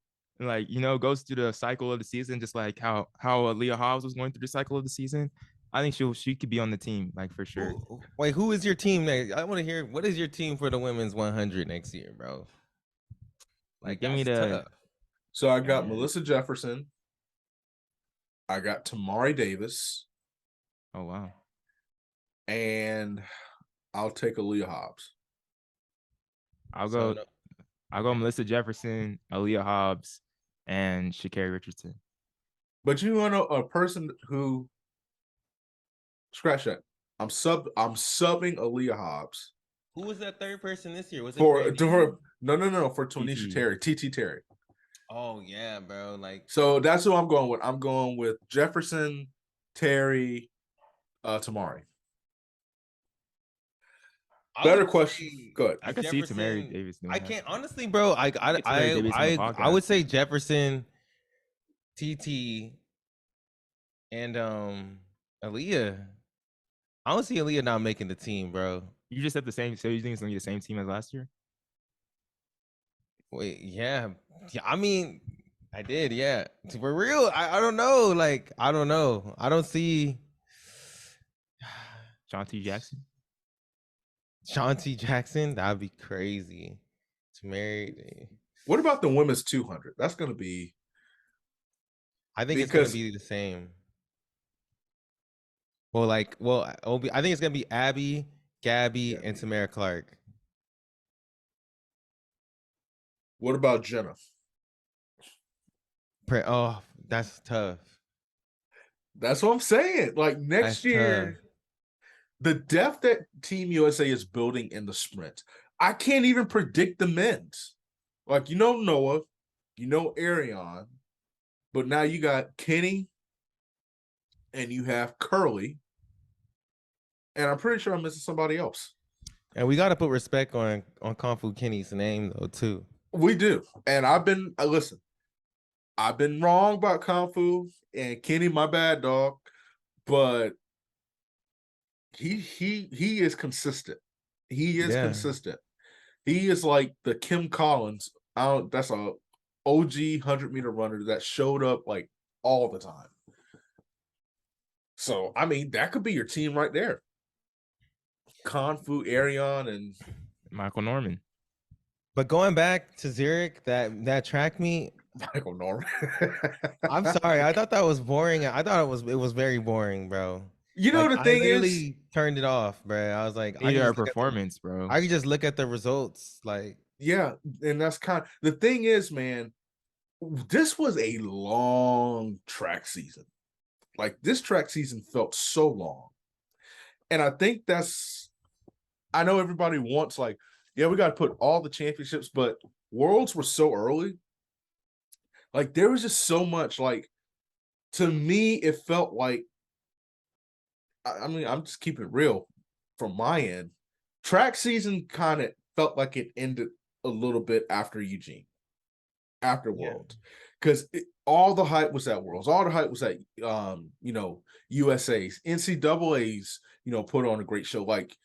goes through the cycle of the season, just like how Leah Hobbs was going through the cycle of the season, I think she could be on the team, like for sure. Wait, who is your team next? I want to hear what is your team for the women's 100 next year, bro? Like, Give me the tough. So I got Melissa Jefferson. I got Tamari Davis. Oh wow. And I'll take Aaliyah Hobbs. I'll go Melissa Jefferson, Aaliyah Hobbs, and Sha'Carri Richardson. But you want a person who scratch that. I'm subbing Aaliyah Hobbs. Who was that third person this year? Was it For Brandy? for Tonisha TT. Terry, TT Terry. Oh yeah, bro. Like, So that's who I'm going with. I'm going with Jefferson, Terry, Tamari. I Better would question. say Good. I could see Jefferson- Tamari Davis doing I that. can't honestly, bro. I Tamari Davis on the I would podcast. say Jefferson, TT, and Aaliyah. I don't see Aaliyah not making the team, bro. You just said the same. So you think it's gonna be the same team as last year? Wait, yeah. I mean, I did, yeah. For real, I don't know. Like, I don't know. I don't see Shanti Jackson. Shanti Jackson. That'd be crazy. To marry. What about the women's 200? That's going to be. I think it's gonna be the same. I think it's gonna be Abby, Gabby, and Tamara Clark. What about Jenna? Oh, that's tough. That's what I'm saying. Like next That's year, tough. the depth that Team USA is building in the sprint, I can't even predict the men's. Like, Noah, Arion, but now you got Kenny and you have Curly. And I'm pretty sure I'm missing somebody else. And we gotta put respect on Kung Fu Kenny's name though too. We do. And I've been wrong about Kung Fu and Kenny, my bad dog, but he is consistent. He is consistent. He is like the Kim Collins. That's a OG 100-meter runner that showed up like all the time. So, I mean, that could be your team right there. Kung Fu, Arion, and Michael Norman. But going back to Zurich, that track meet, Michael Norman. I'm sorry, I thought that was boring. I thought it was very boring, bro. You know Like the I thing is, literally turned it off, bro. I was like, Neither our performance, bro. I could just look at the results, like. yeah, and that's the thing is, man, this was a long track season. Like this track season felt so long. And I think I know everybody wants like, yeah, we got to put all the championships, but worlds were so early. Like there was just so much, like, to me, it felt like, I mean, I'm just keeping it real from my end. Track season kind of felt like it ended a little bit after Eugene, after Worlds, because all the hype was at Worlds, all the hype was at USA's, NCAA's, put on a great show, like,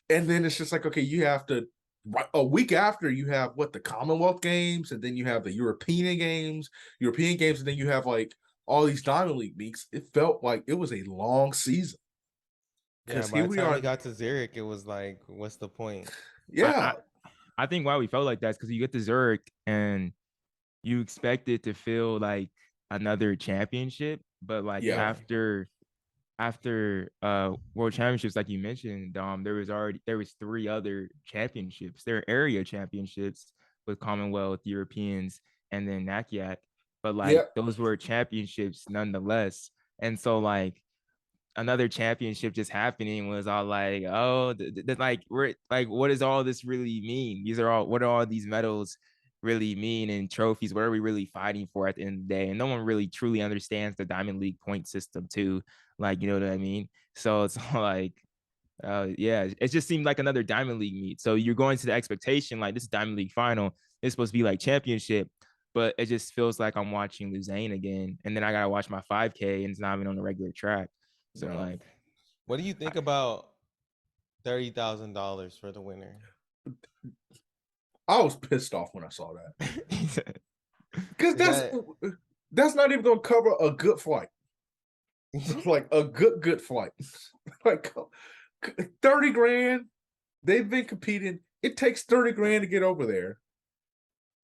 and then it's just like, okay, you have to, a week after you have the Commonwealth Games, and then you have the European Games, and then you have like all these Diamond League meets. It felt like it was a long season. Yeah, by the time we got to Zurich, it was like, what's the point? Yeah. I think why we felt like that is because you get to Zurich and you expect it to feel like another championship, but like after world championships, like you mentioned, there was 3 other championships. There are area championships with Commonwealth, Europeans, and then NACIAC, but like those were championships nonetheless. And so like another championship just happening was all like, oh, like we're like, what does all this really mean? What do all these medals really mean, and trophies? What are we really fighting for at the end of the day? And no one really truly understands the Diamond League point system too. Like, you know what I mean? So it's like, yeah, it just seemed like another Diamond League meet. So you're going to the expectation like this is Diamond League final. It's supposed to be like championship, but it just feels like I'm watching Lausanne again, and then I gotta watch my 5K, and it's not even on the regular track. So like, what do you think about $30,000 for the winner? I was pissed off when I saw that. Because that's not even gonna cover a good flight. Like a good flight. Like 30 grand. They've been competing. It takes 30 grand to get over there.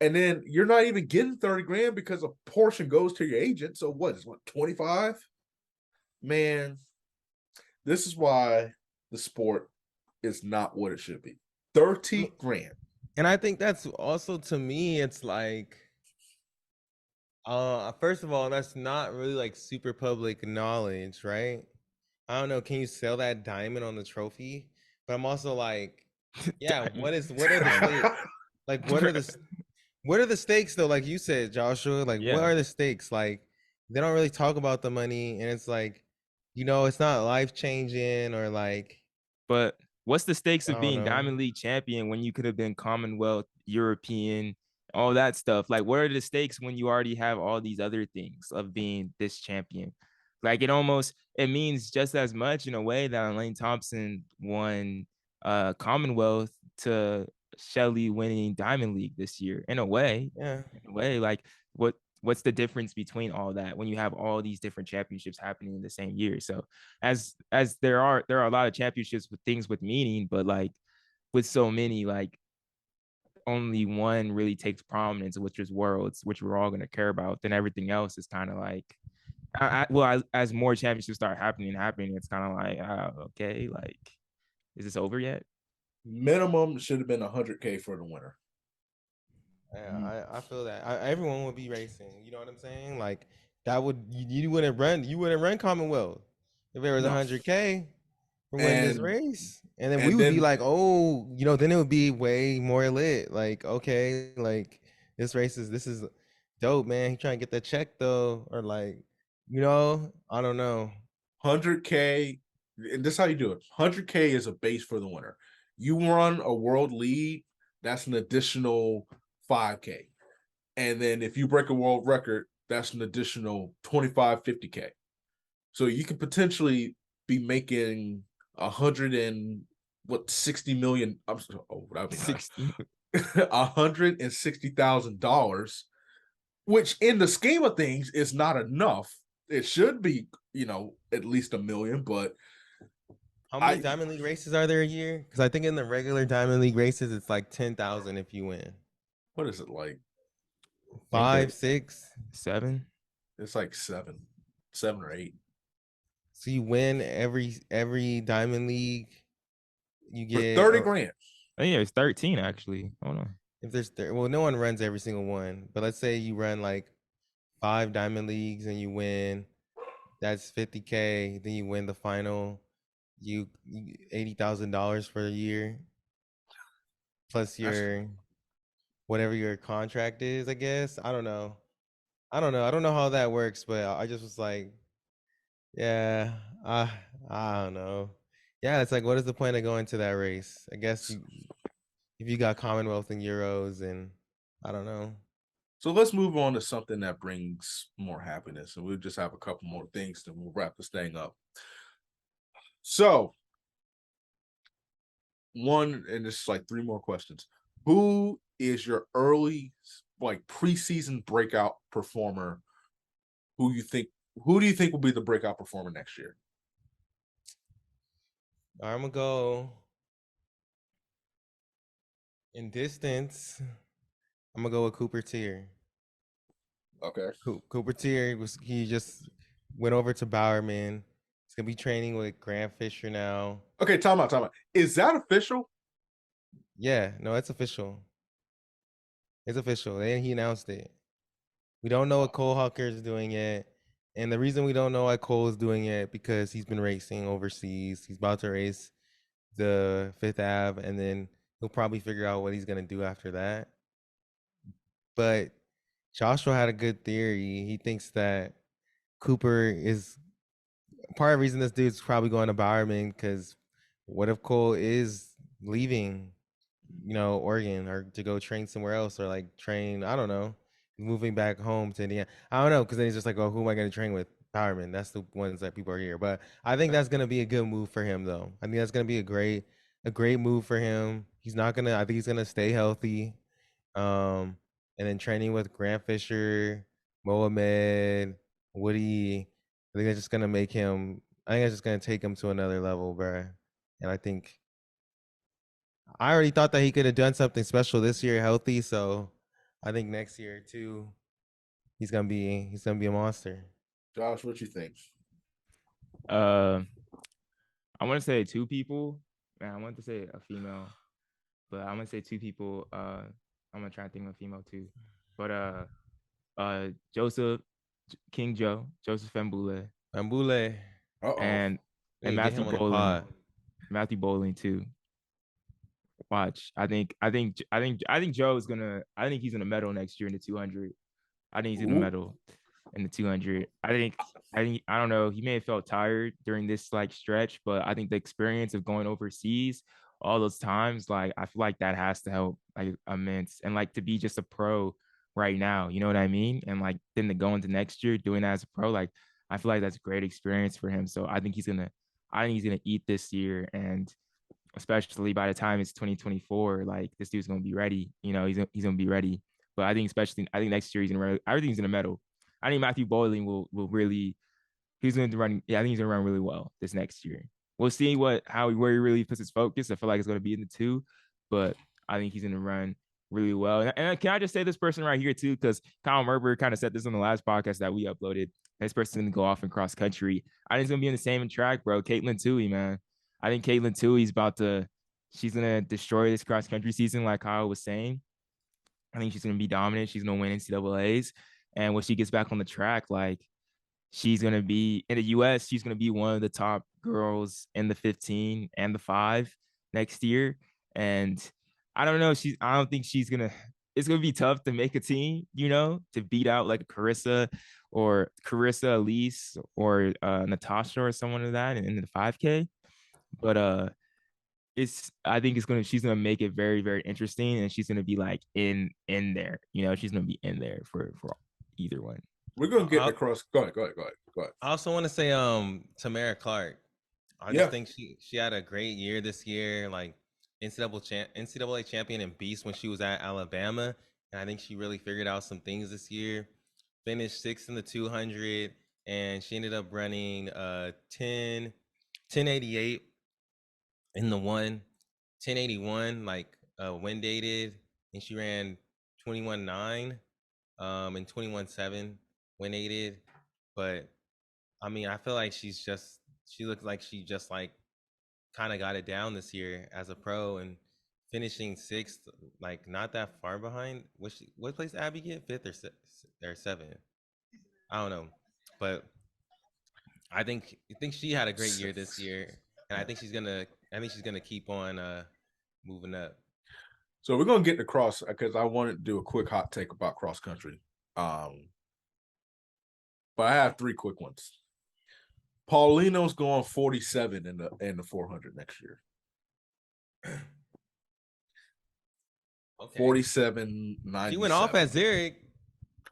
And then you're not even getting 30 grand because a portion goes to your agent. So what is 25? Man, this is why the sport is not what it should be. 30 grand. And I think that's also, to me, it's like, first of all, that's not really like super public knowledge, right? I don't know. Can you sell that diamond on the trophy? But I'm also like, yeah, what are the stakes? Like, what are the stakes though? Like you said, Joshua, like what are the stakes? Like they don't really talk about the money, and it's like, it's not life changing or like. But what's the stakes of being Diamond League champion when you could have been Commonwealth, European, all that stuff? Like, what are the stakes when you already have all these other things of being this champion? Like it means just as much in a way that Elaine Thompson won Commonwealth to Shelly winning Diamond League this year. In a way, like what's the difference between all that when you have all these different championships happening in the same year? So as there are a lot of championships with things with meaning, but like with so many, like only one really takes prominence, which is Worlds, which we're all going to care about. Then everything else is kind of like, as more championships start happening, it's kind of like, okay, like, is this over yet? Minimum should have been 100K for the winner. Yeah, I feel that everyone would be racing. You know what I'm saying? Like that would you wouldn't run Commonwealth if there was 100K for winning this race, and then we would be like, oh, then it would be way more lit. Like, okay, like this is dope, man. He trying to get that check though, or like, I don't know. 100K, and this is how you do it. 100K is a base for the winner. You run a world lead, that's an additional 5K. And then if you break a world record, that's an additional 25, 50K. So you could potentially be making 60 million. That'd be nice. $160,000, which in the scheme of things is not enough. It should be, at least $1 million, but How many Diamond League races are there a year? Because I think in the regular Diamond League races, it's like 10,000 if you win. What is it like? 5, 6, 7. It's like 7 or 8. So you win every Diamond League. You For get 30 grand. I think it's 13 actually. Hold on. If there's well, no one runs every single one, but let's say you run like 5 Diamond Leagues and you win. That's 50K. Then you win the final. You $80,000 for a year, plus your whatever your contract is. I guess I don't know. I don't know how that works, but I just was like, yeah, I don't know. Yeah, it's like, what is the point of going to that race? I guess if you got Commonwealth and Euros, and I don't know. So let's move on to something that brings more happiness, and we'll just have a couple more things, then we'll wrap this thing up. So, and it's like 3 more questions. Who is your early, like, preseason breakout performer? Who do you think will be the breakout performer next year? I'm gonna go in distance. I'm gonna go with Cooper Tier. Okay. Cooper Tier he just went over to Bowerman. He's gonna be training with Grant Fisher now. Okay, time out. Is that official? Yeah, no, it's official. It's official. He announced it. We don't know what Cole Hucker is doing yet. And the reason we don't know what Cole is doing yet because he's been racing overseas. He's about to race the Fifth Ave, and then he'll probably figure out what he's gonna do after that. But Joshua had a good theory. He thinks that Cooper is part of the reason this dude's probably going to Bowerman, because what if Cole is leaving, Oregon, or to go train somewhere else, or like train, I don't know, moving back home to Indiana. I don't know, because then he's just like, oh, who am I going to train with? Bowerman. That's the ones that people are here. But I think that's going to be a good move for him, though. I think that's going to be a great move for him. I think he's going to stay healthy. And then training with Grant Fisher, Mohamed, Woody. I think that's just gonna make him. I think that's just gonna take him to another level, bro. And I already thought that he could have done something special this year, healthy. So I think next year too, he's gonna be a monster. Josh, what you think? I want to say 2 people. Man, I want to say a female, but I'm gonna say 2 people. I'm gonna try to think of a female too. But Joseph Fembule, and Matthew Bowling. Matthew Bowling too. Watch. I think Joe is gonna. I think he's gonna medal next year in the 200. I think he's gonna medal in the 200. I don't know. He may have felt tired during this like stretch, but I think the experience of going overseas all those times, like I feel like that has to help like immense, and like to be just a pro right now, you know what I mean? And like then to go into next year doing that as a pro, like I feel like that's a great experience for him. So I think he's gonna eat this year, and especially by the time it's 2024, like this dude's gonna be ready. He's gonna be ready. But I think next year everything's gonna medal. I think Matthew Bowling will really he's going to run. Yeah, I think he's going to run really well this next year. We'll see where he really puts his focus. I feel like it's going to be in the 2, but I think he's going to run really well. And can I just say this person right here too? Because Kyle Merber kind of said this on the last podcast that we uploaded. This person's going to go off in cross country. I think it's going to be in the same track, bro. Caitlin Toohey, man. I think Caitlin Toohey's she's going to destroy this cross country season, like Kyle was saying. I think she's going to be dominant. She's going to win NCAAs. And when she gets back on the track, like, she's going to be in the US, she's going to be one of the top girls in the 15 and the 5 next year. And I don't know, I don't think it's going to be tough to make a team, to beat out like Carissa Elise or Natasha or someone like that in the 5K. But I think she's gonna make it very, very interesting, and she's gonna be like in there, she's gonna be in there for either one. We're gonna get across. Go ahead. I also want to say Tamara Clark. I just think she had a great year this year, like NCAA champion and beast when she was at Alabama, and I think she really figured out some things this year. Finished 6th in the 200, and she ended up running 1088 in the 1081, like when dated, and she ran 21.9 and 21.7 when dated. But I mean, I feel like she looks like she just like kind of got it down this year as a pro and finishing sixth, like not that far behind. What place did Abby get? Fifth or seventh? I don't know, but I think she had a great year this year, and I think she's gonna keep on moving up. So we're gonna get to cross because I wanted to do a quick hot take about cross country. But I have 3 quick ones. Paulino's going 47 in the 400 next year. Okay. 47.97. She went off at Zurich.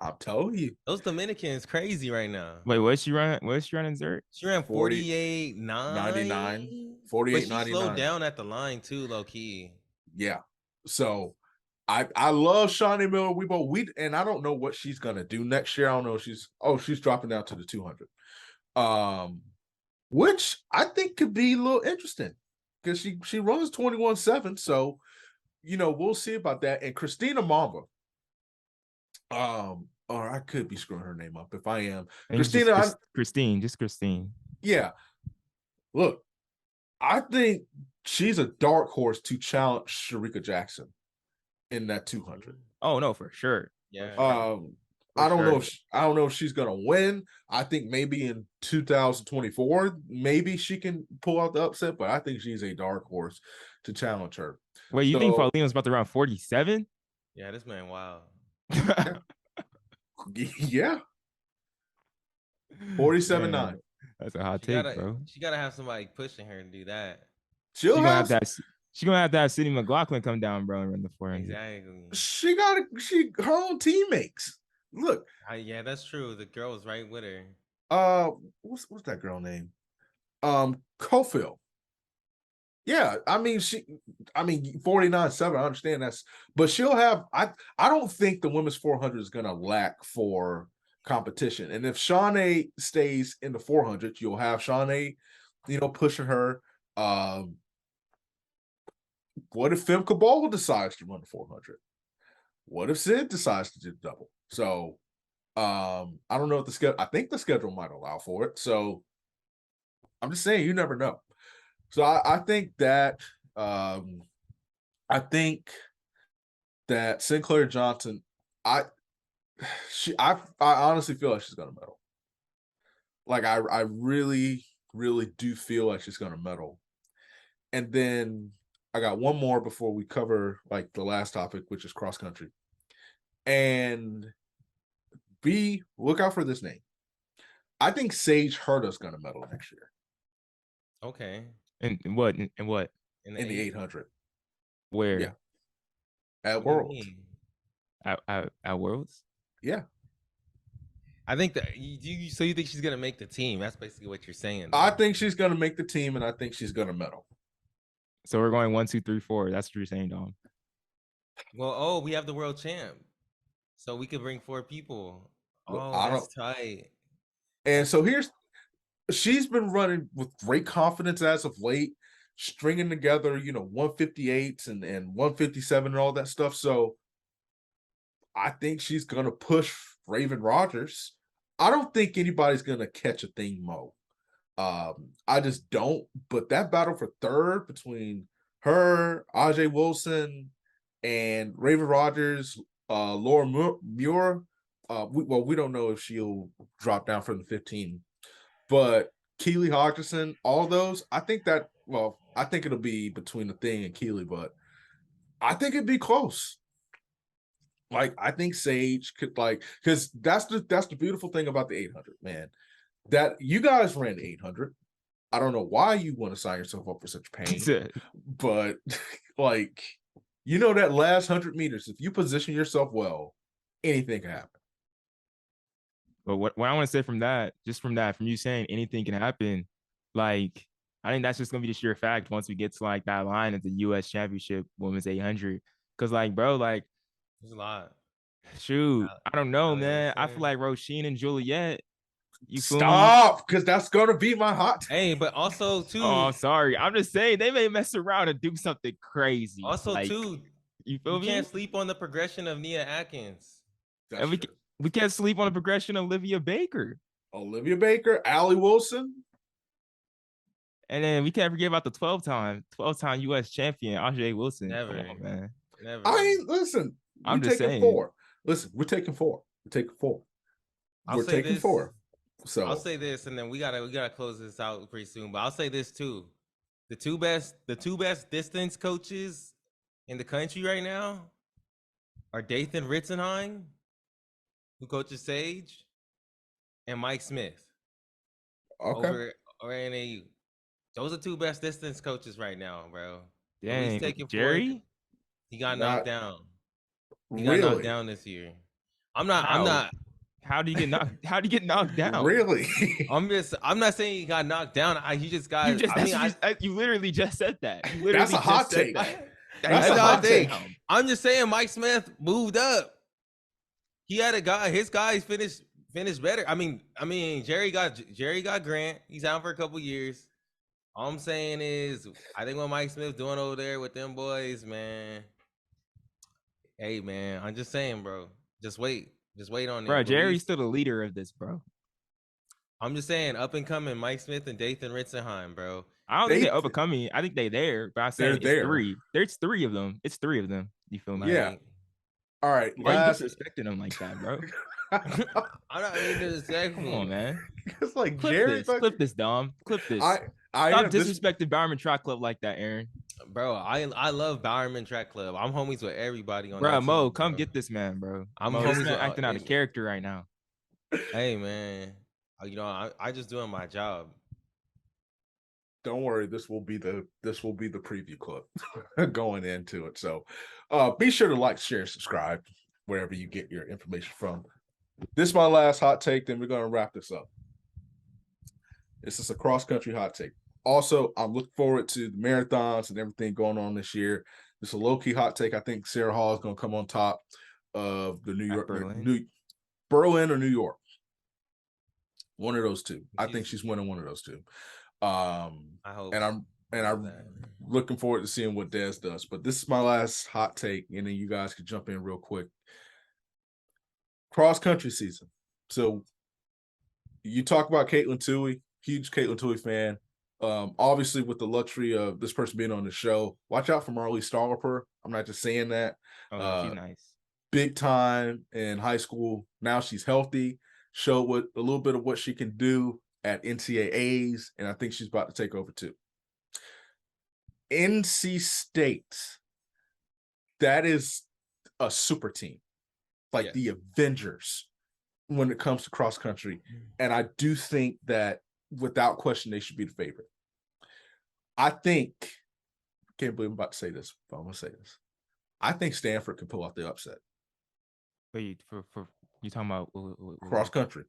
I'll tell you. Those Dominicans crazy right now. Wait, what's she running? What's she running, Zurich? She ran 48.9. 99. But 48.99. she slowed down at the line too, low key. Yeah. So I love Shawnee Miller. And I don't know what she's gonna do next year. I don't know if she's dropping down to the 200. Which I think could be a little interesting because she runs 21.7. So we'll see about that. And Christina Mamba, or I could be screwing her name up if I am. And Christina, just Christine. Yeah. Look, I think she's a dark horse to challenge Shericka Jackson in that 200. Oh no, for sure. Yeah. I don't know if she's gonna win. I think maybe in 2024, maybe she can pull out the upset, but I think she's a dark horse to challenge her. Wait, you think Paulina's about to run 47? Yeah, this man, wow. Yeah. 47.9. That's a hot take, bro. She gotta have somebody pushing her to do that. She's gonna have to have Sydney McLaughlin come down, bro, and run the 400. Exactly. She her own teammates. Look. Yeah, that's true. The girl was right with her. What's that girl name? Cofield. Yeah, I mean 49.7. I understand but she'll have. I don't think the women's 400 is gonna lack for competition. And if Shawnee stays in the 400, you'll have Shawnee, pushing her. What if Fem Cabal decides to run the 400? What if Sid decides to do double? So, I don't know if the schedule. I think the schedule might allow for it. So, I'm just saying, you never know. So, I think that Sinclair Johnson, I honestly feel like she's gonna medal. Like I really, really do feel like she's gonna medal. And then I got one more before we cover like the last topic, which is cross country. And look out for this name. I think Sage Herta's gonna medal next year. Okay. And what? In the 800. Where? Yeah. At Worlds. At Worlds? Yeah. I think that so you think she's gonna make the team? That's basically what you're saying. I think she's gonna make the team, and I think she's gonna medal. So we're going 1, 2, 3, 4. That's what you're saying, Dom. Well, we have the world champ, so we could bring 4 people. That's tight. And so she's been running with great confidence as of late, stringing together, 158s and 157 and all that stuff. So I think she's gonna push Raven Rogers. I don't think anybody's gonna catch a thing, Mo. I just don't. But that battle for third between her, Ajay Wilson, and Raven Rogers, Laura Muir. We don't know if she'll drop down from the 15, but Keely Hodgson, all those. I think it'll be between the thing and Keely, but I think it'd be close. Like I think Sage could because that's the beautiful thing about the 800, man. That you guys ran the 800. I don't know why you want to sign yourself up for such pain, but that last 100 meters, if you position yourself well, anything can happen. But what I want to say from you saying anything can happen, like I think that's just gonna be the sheer fact once we get to like that line at the U.S. Championship Women's 800. Because there's a lot. Shoot, I don't know, man. I feel like Roisin and Juliet, You feel me? Stop, because that's gonna be my hot take. Hey, but also too. Oh, sorry. I'm just saying they may mess around and do something crazy. Also like, too, you feel me? Can't sleep on the progression of Nia Atkins. That's And we can't sleep on the progression of Olivia Baker. Olivia Baker, Allie Wilson. And then we can't forget about the 12-time U.S. champion, Ajay Wilson. Never. Come on, man. Never. Listen. I'm we're just taking saying. 4. Listen, we're taking 4. We're taking 4. We're taking 4. So I'll say this, and then we gotta close this out pretty soon. But I'll say this too: the two best distance coaches in the country right now are Dathan Ritzenheim, who coaches Sage, and Mike Smith. okay. Over NAU. Those are two best distance coaches right now, bro. Dang, he's taking Jerry. He got knocked down. He really? got knocked down this year. I'm not. How do you get knocked? How do you get knocked down? Really? I'm not saying he got knocked down. He just got. You literally just said that. That's a hot take. That's a hot take. I'm just saying Mike Smith moved up. He had a guy. His guys finished better. I mean, Jerry got Grant. He's out for a couple years. All I'm saying is, I think what Mike Smith doing over there with them boys, man. Hey, man, I'm just saying, bro. Just wait on it. Bro, Jerry's still the leader of this, bro. I'm just saying, up and coming Mike Smith and Dathan Ritzenheim, bro. I don't think they're up and coming. I think they're there, but I said it's there. 3. There's 3 of them. It's 3 of them. You feel me? Yeah. All right. Why are you disrespecting them like that, bro? I'm not being disrespectful. Come on, man. It's like Jerry. Clip this, Dom. Clip this. Stop disrespecting Bowerman Track Club like that, Aaron. Bro, I love Bowerman Track Club. I'm homies with everybody on bro, that Mo, team, come get this man, bro. I'm Mo, homies this man with acting out of character right now. Hey, man. I just doing my job. Don't worry, this will be the preview clip going into it. So be sure to like, share, subscribe wherever you get your information from. This is my last hot take, then we're going to wrap this up. This is a cross-country hot take. Also, I'm looking forward to the marathons and everything going on this year. This is a low-key hot take. I think Sarah Hall is going to come on top of the Berlin or New York. One of those two. I think she's winning one of those two. I hope. And I'm looking forward to seeing what Des does. But this is my last hot take, and then you guys can jump in real quick. Cross-country season. So you talk about Caitlin Toohey, huge Caitlin Toohey fan. Obviously, with the luxury of this person being on the show, watch out for Marley Stolliper. I'm not just saying that. She's nice. Big time in high school. Now she's healthy. Showed what a little bit of what she can do at NCAAs, and I think she's about to take over too. NC State, that is a super team, like the Avengers when it comes to cross country. And I do think that without question, they should be the favorite. I can't believe I'm about to say this, but I'm going to say this. I think Stanford can pull out the upset. Wait, for you talking about cross country?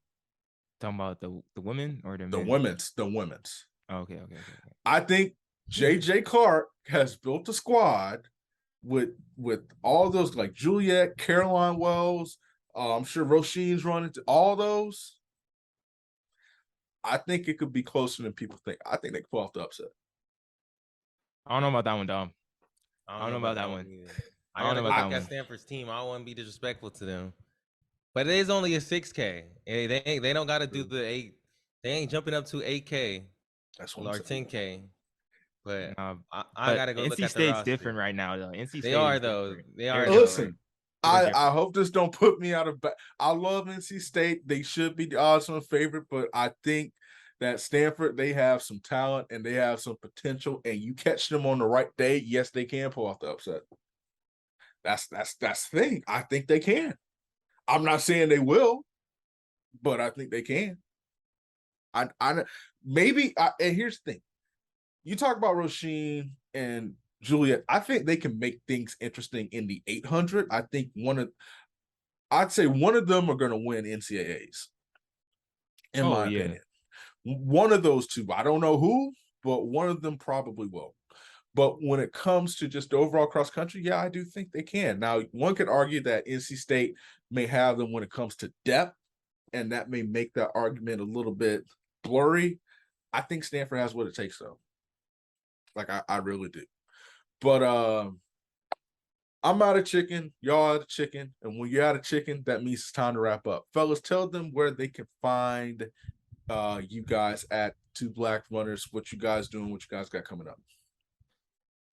Talking about the women or the men? The women's. Oh, okay. I think JJ Clark has built a squad with all those, like Juliet, Caroline Wells. I'm sure Roisin's running to all those. I think it could be closer than people think. I think they can pull off the upset. I don't know about that one, Dom. I don't know about that one. I gotta look at Stanford's team. I don't want to be disrespectful to them, but it is only a 6K. They don't got to do the 8. They ain't jumping up to 8K. That's what or 10K. But I gotta go NC look at State's the different right now, though. NC State. They are though. They are. Listen, I hope this don't put me out of. I love NC State. They should be the odds-on favorite, but I think that Stanford, they have some talent and they have some potential, and you catch them on the right day, yes, they can pull off the upset. That's the thing. I think they can. I'm not saying they will, but I think they can. And here's the thing. You talk about Roisin and Juliet. I think they can make things interesting in the 800. I think I'd say one of them are going to win NCAAs. In my opinion. One of those two. I don't know who, but one of them probably will. But when it comes to just the overall cross country, I do think they can. Now, one could argue that NC State may have them when it comes to depth, and that may make that argument a little bit blurry. I think Stanford has what it takes, though. Like, I really do. But I'm out of chicken. Y'all out of chicken. And when you're out of chicken, that means it's time to wrap up. Fellas, tell them where they can find you guys at Two Black Runners, what you guys doing, what you guys got coming up.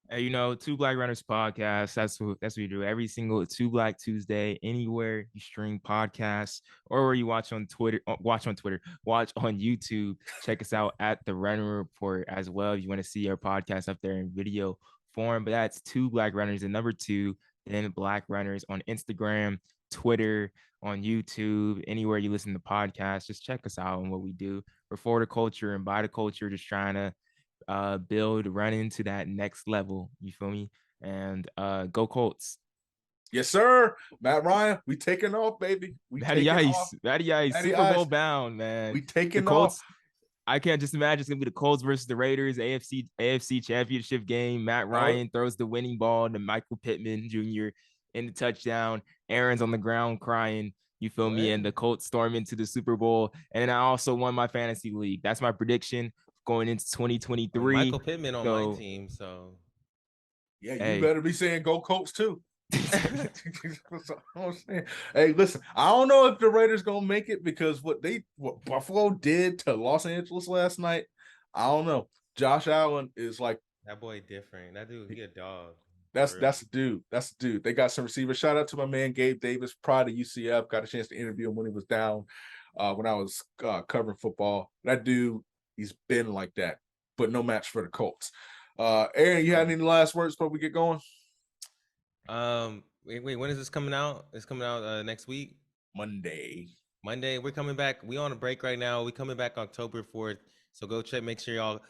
Hey, Two Black Runners podcast. That's what we do every single Two Black Tuesday. Anywhere you stream podcasts or where you watch on Twitter, watch on YouTube. Check us out at the Runner Report as well. If you want to see our podcast up there in video form, but that's Two Black Runners and number 2, then Black Runners on Instagram, Twitter, on YouTube, anywhere you listen to podcasts. Just check us out and what we do. We're for the culture and by the culture, just trying to build running to that next level. You feel me? And go Colts. Yes, sir. Matt Ryan, we taking off, baby. Matty Ice, Super Bowl bound, man. We taking the Colts off. I can't just imagine it's gonna be the Colts versus the Raiders, AFC championship game. Matt Ryan throws the winning ball to Michael Pittman Jr. in the touchdown. Aaron's on the ground crying. You feel me? And the Colts storm into the Super Bowl. And then I also won my fantasy league. That's my prediction going into 2023. Michael Pittman on my team, so yeah, you better be saying go Colts too. Hey, listen, I don't know if the Raiders gonna make it because what Buffalo did to Los Angeles last night, I don't know. Josh Allen is like that boy different. That dude, he a dog. That's the dude. That's the dude. They got some receivers. Shout out to my man Gabe Davis, pride of UCF. Got a chance to interview him when he was down, when I was covering football. That dude, he's been like that, but no match for the Colts. Aaron, you had any last words before we get going? Wait, when is this coming out? It's coming out next week. Monday. We're coming back. We on a break right now. We coming back October 4th. So go check. Make sure y'all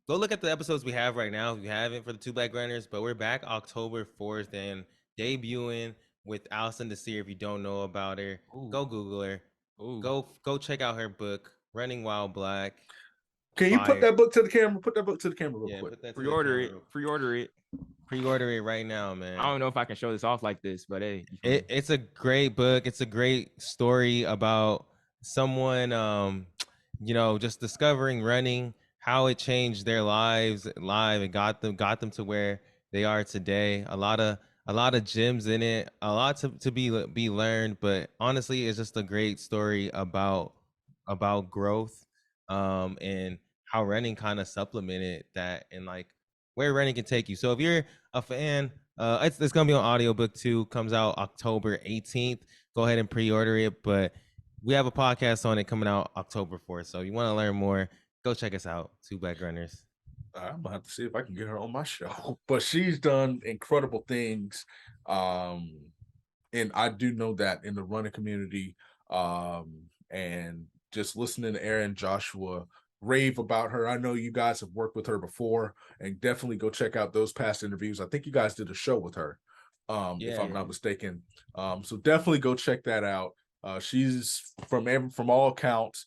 go look at the episodes we have right now if you haven't for the Two Black Runners. But we're back October 4th and debuting with Allison Desir. If you don't know about her, go Google her. Go check out her book, Running While Black. Can you put that book to the camera? Put that book to the camera real quick. Pre-order it. Pre-order it right now, man. I don't know if I can show this off like this, but hey. It's a great book. It's a great story about someone, just discovering running, how it changed their lives and got them to where they are today. A lot of gems in it, a lot to be learned, but honestly, it's just a great story about growth, and how running kind of supplemented that and like where running can take you. So if you're a fan, it's going to be on audiobook too. Comes out October 18th. Go ahead and pre-order it. But we have a podcast on it coming out October 4th. So if you want to learn more, go check us out. Two Black Runners. I'm going to have to see if I can get her on my show. But she's done incredible things. And I do know that in the running community. And just listening to Aaron Joshua rave about her. I know you guys have worked with her before, and definitely go check out those past interviews. I think you guys did a show with her, if I'm not mistaken. So definitely go check that out. She's from all accounts,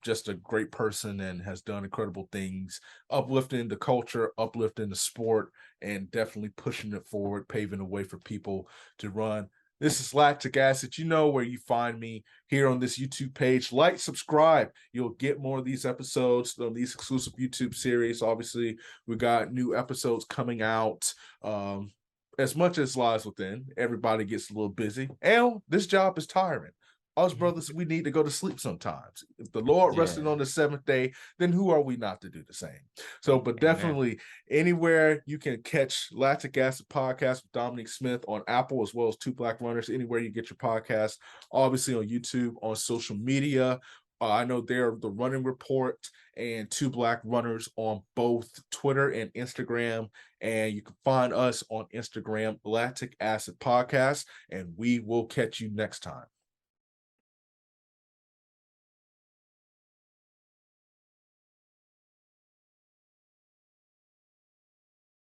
just a great person and has done incredible things, uplifting the culture, uplifting the sport, and definitely pushing it forward, paving the way for people to run. This is Lactic Acid. You know where you find me here on this YouTube page. Like, subscribe. You'll get more of these episodes on these exclusive YouTube series. Obviously, we got new episodes coming out. As much as lies within, everybody gets a little busy. And this job is tiring. Us brothers, we need to go to sleep sometimes. If the Lord rested on the 7th day, then who are we not to do the same? So, but definitely anywhere you can catch Lactic Acid Podcast with Dominique Smith on Apple, as well as Two Black Runners, anywhere you get your podcast, obviously on YouTube, on social media. I know they're the Running Report and Two Black Runners on both Twitter and Instagram. And you can find us on Instagram, Lactic Acid Podcast, and we will catch you next time.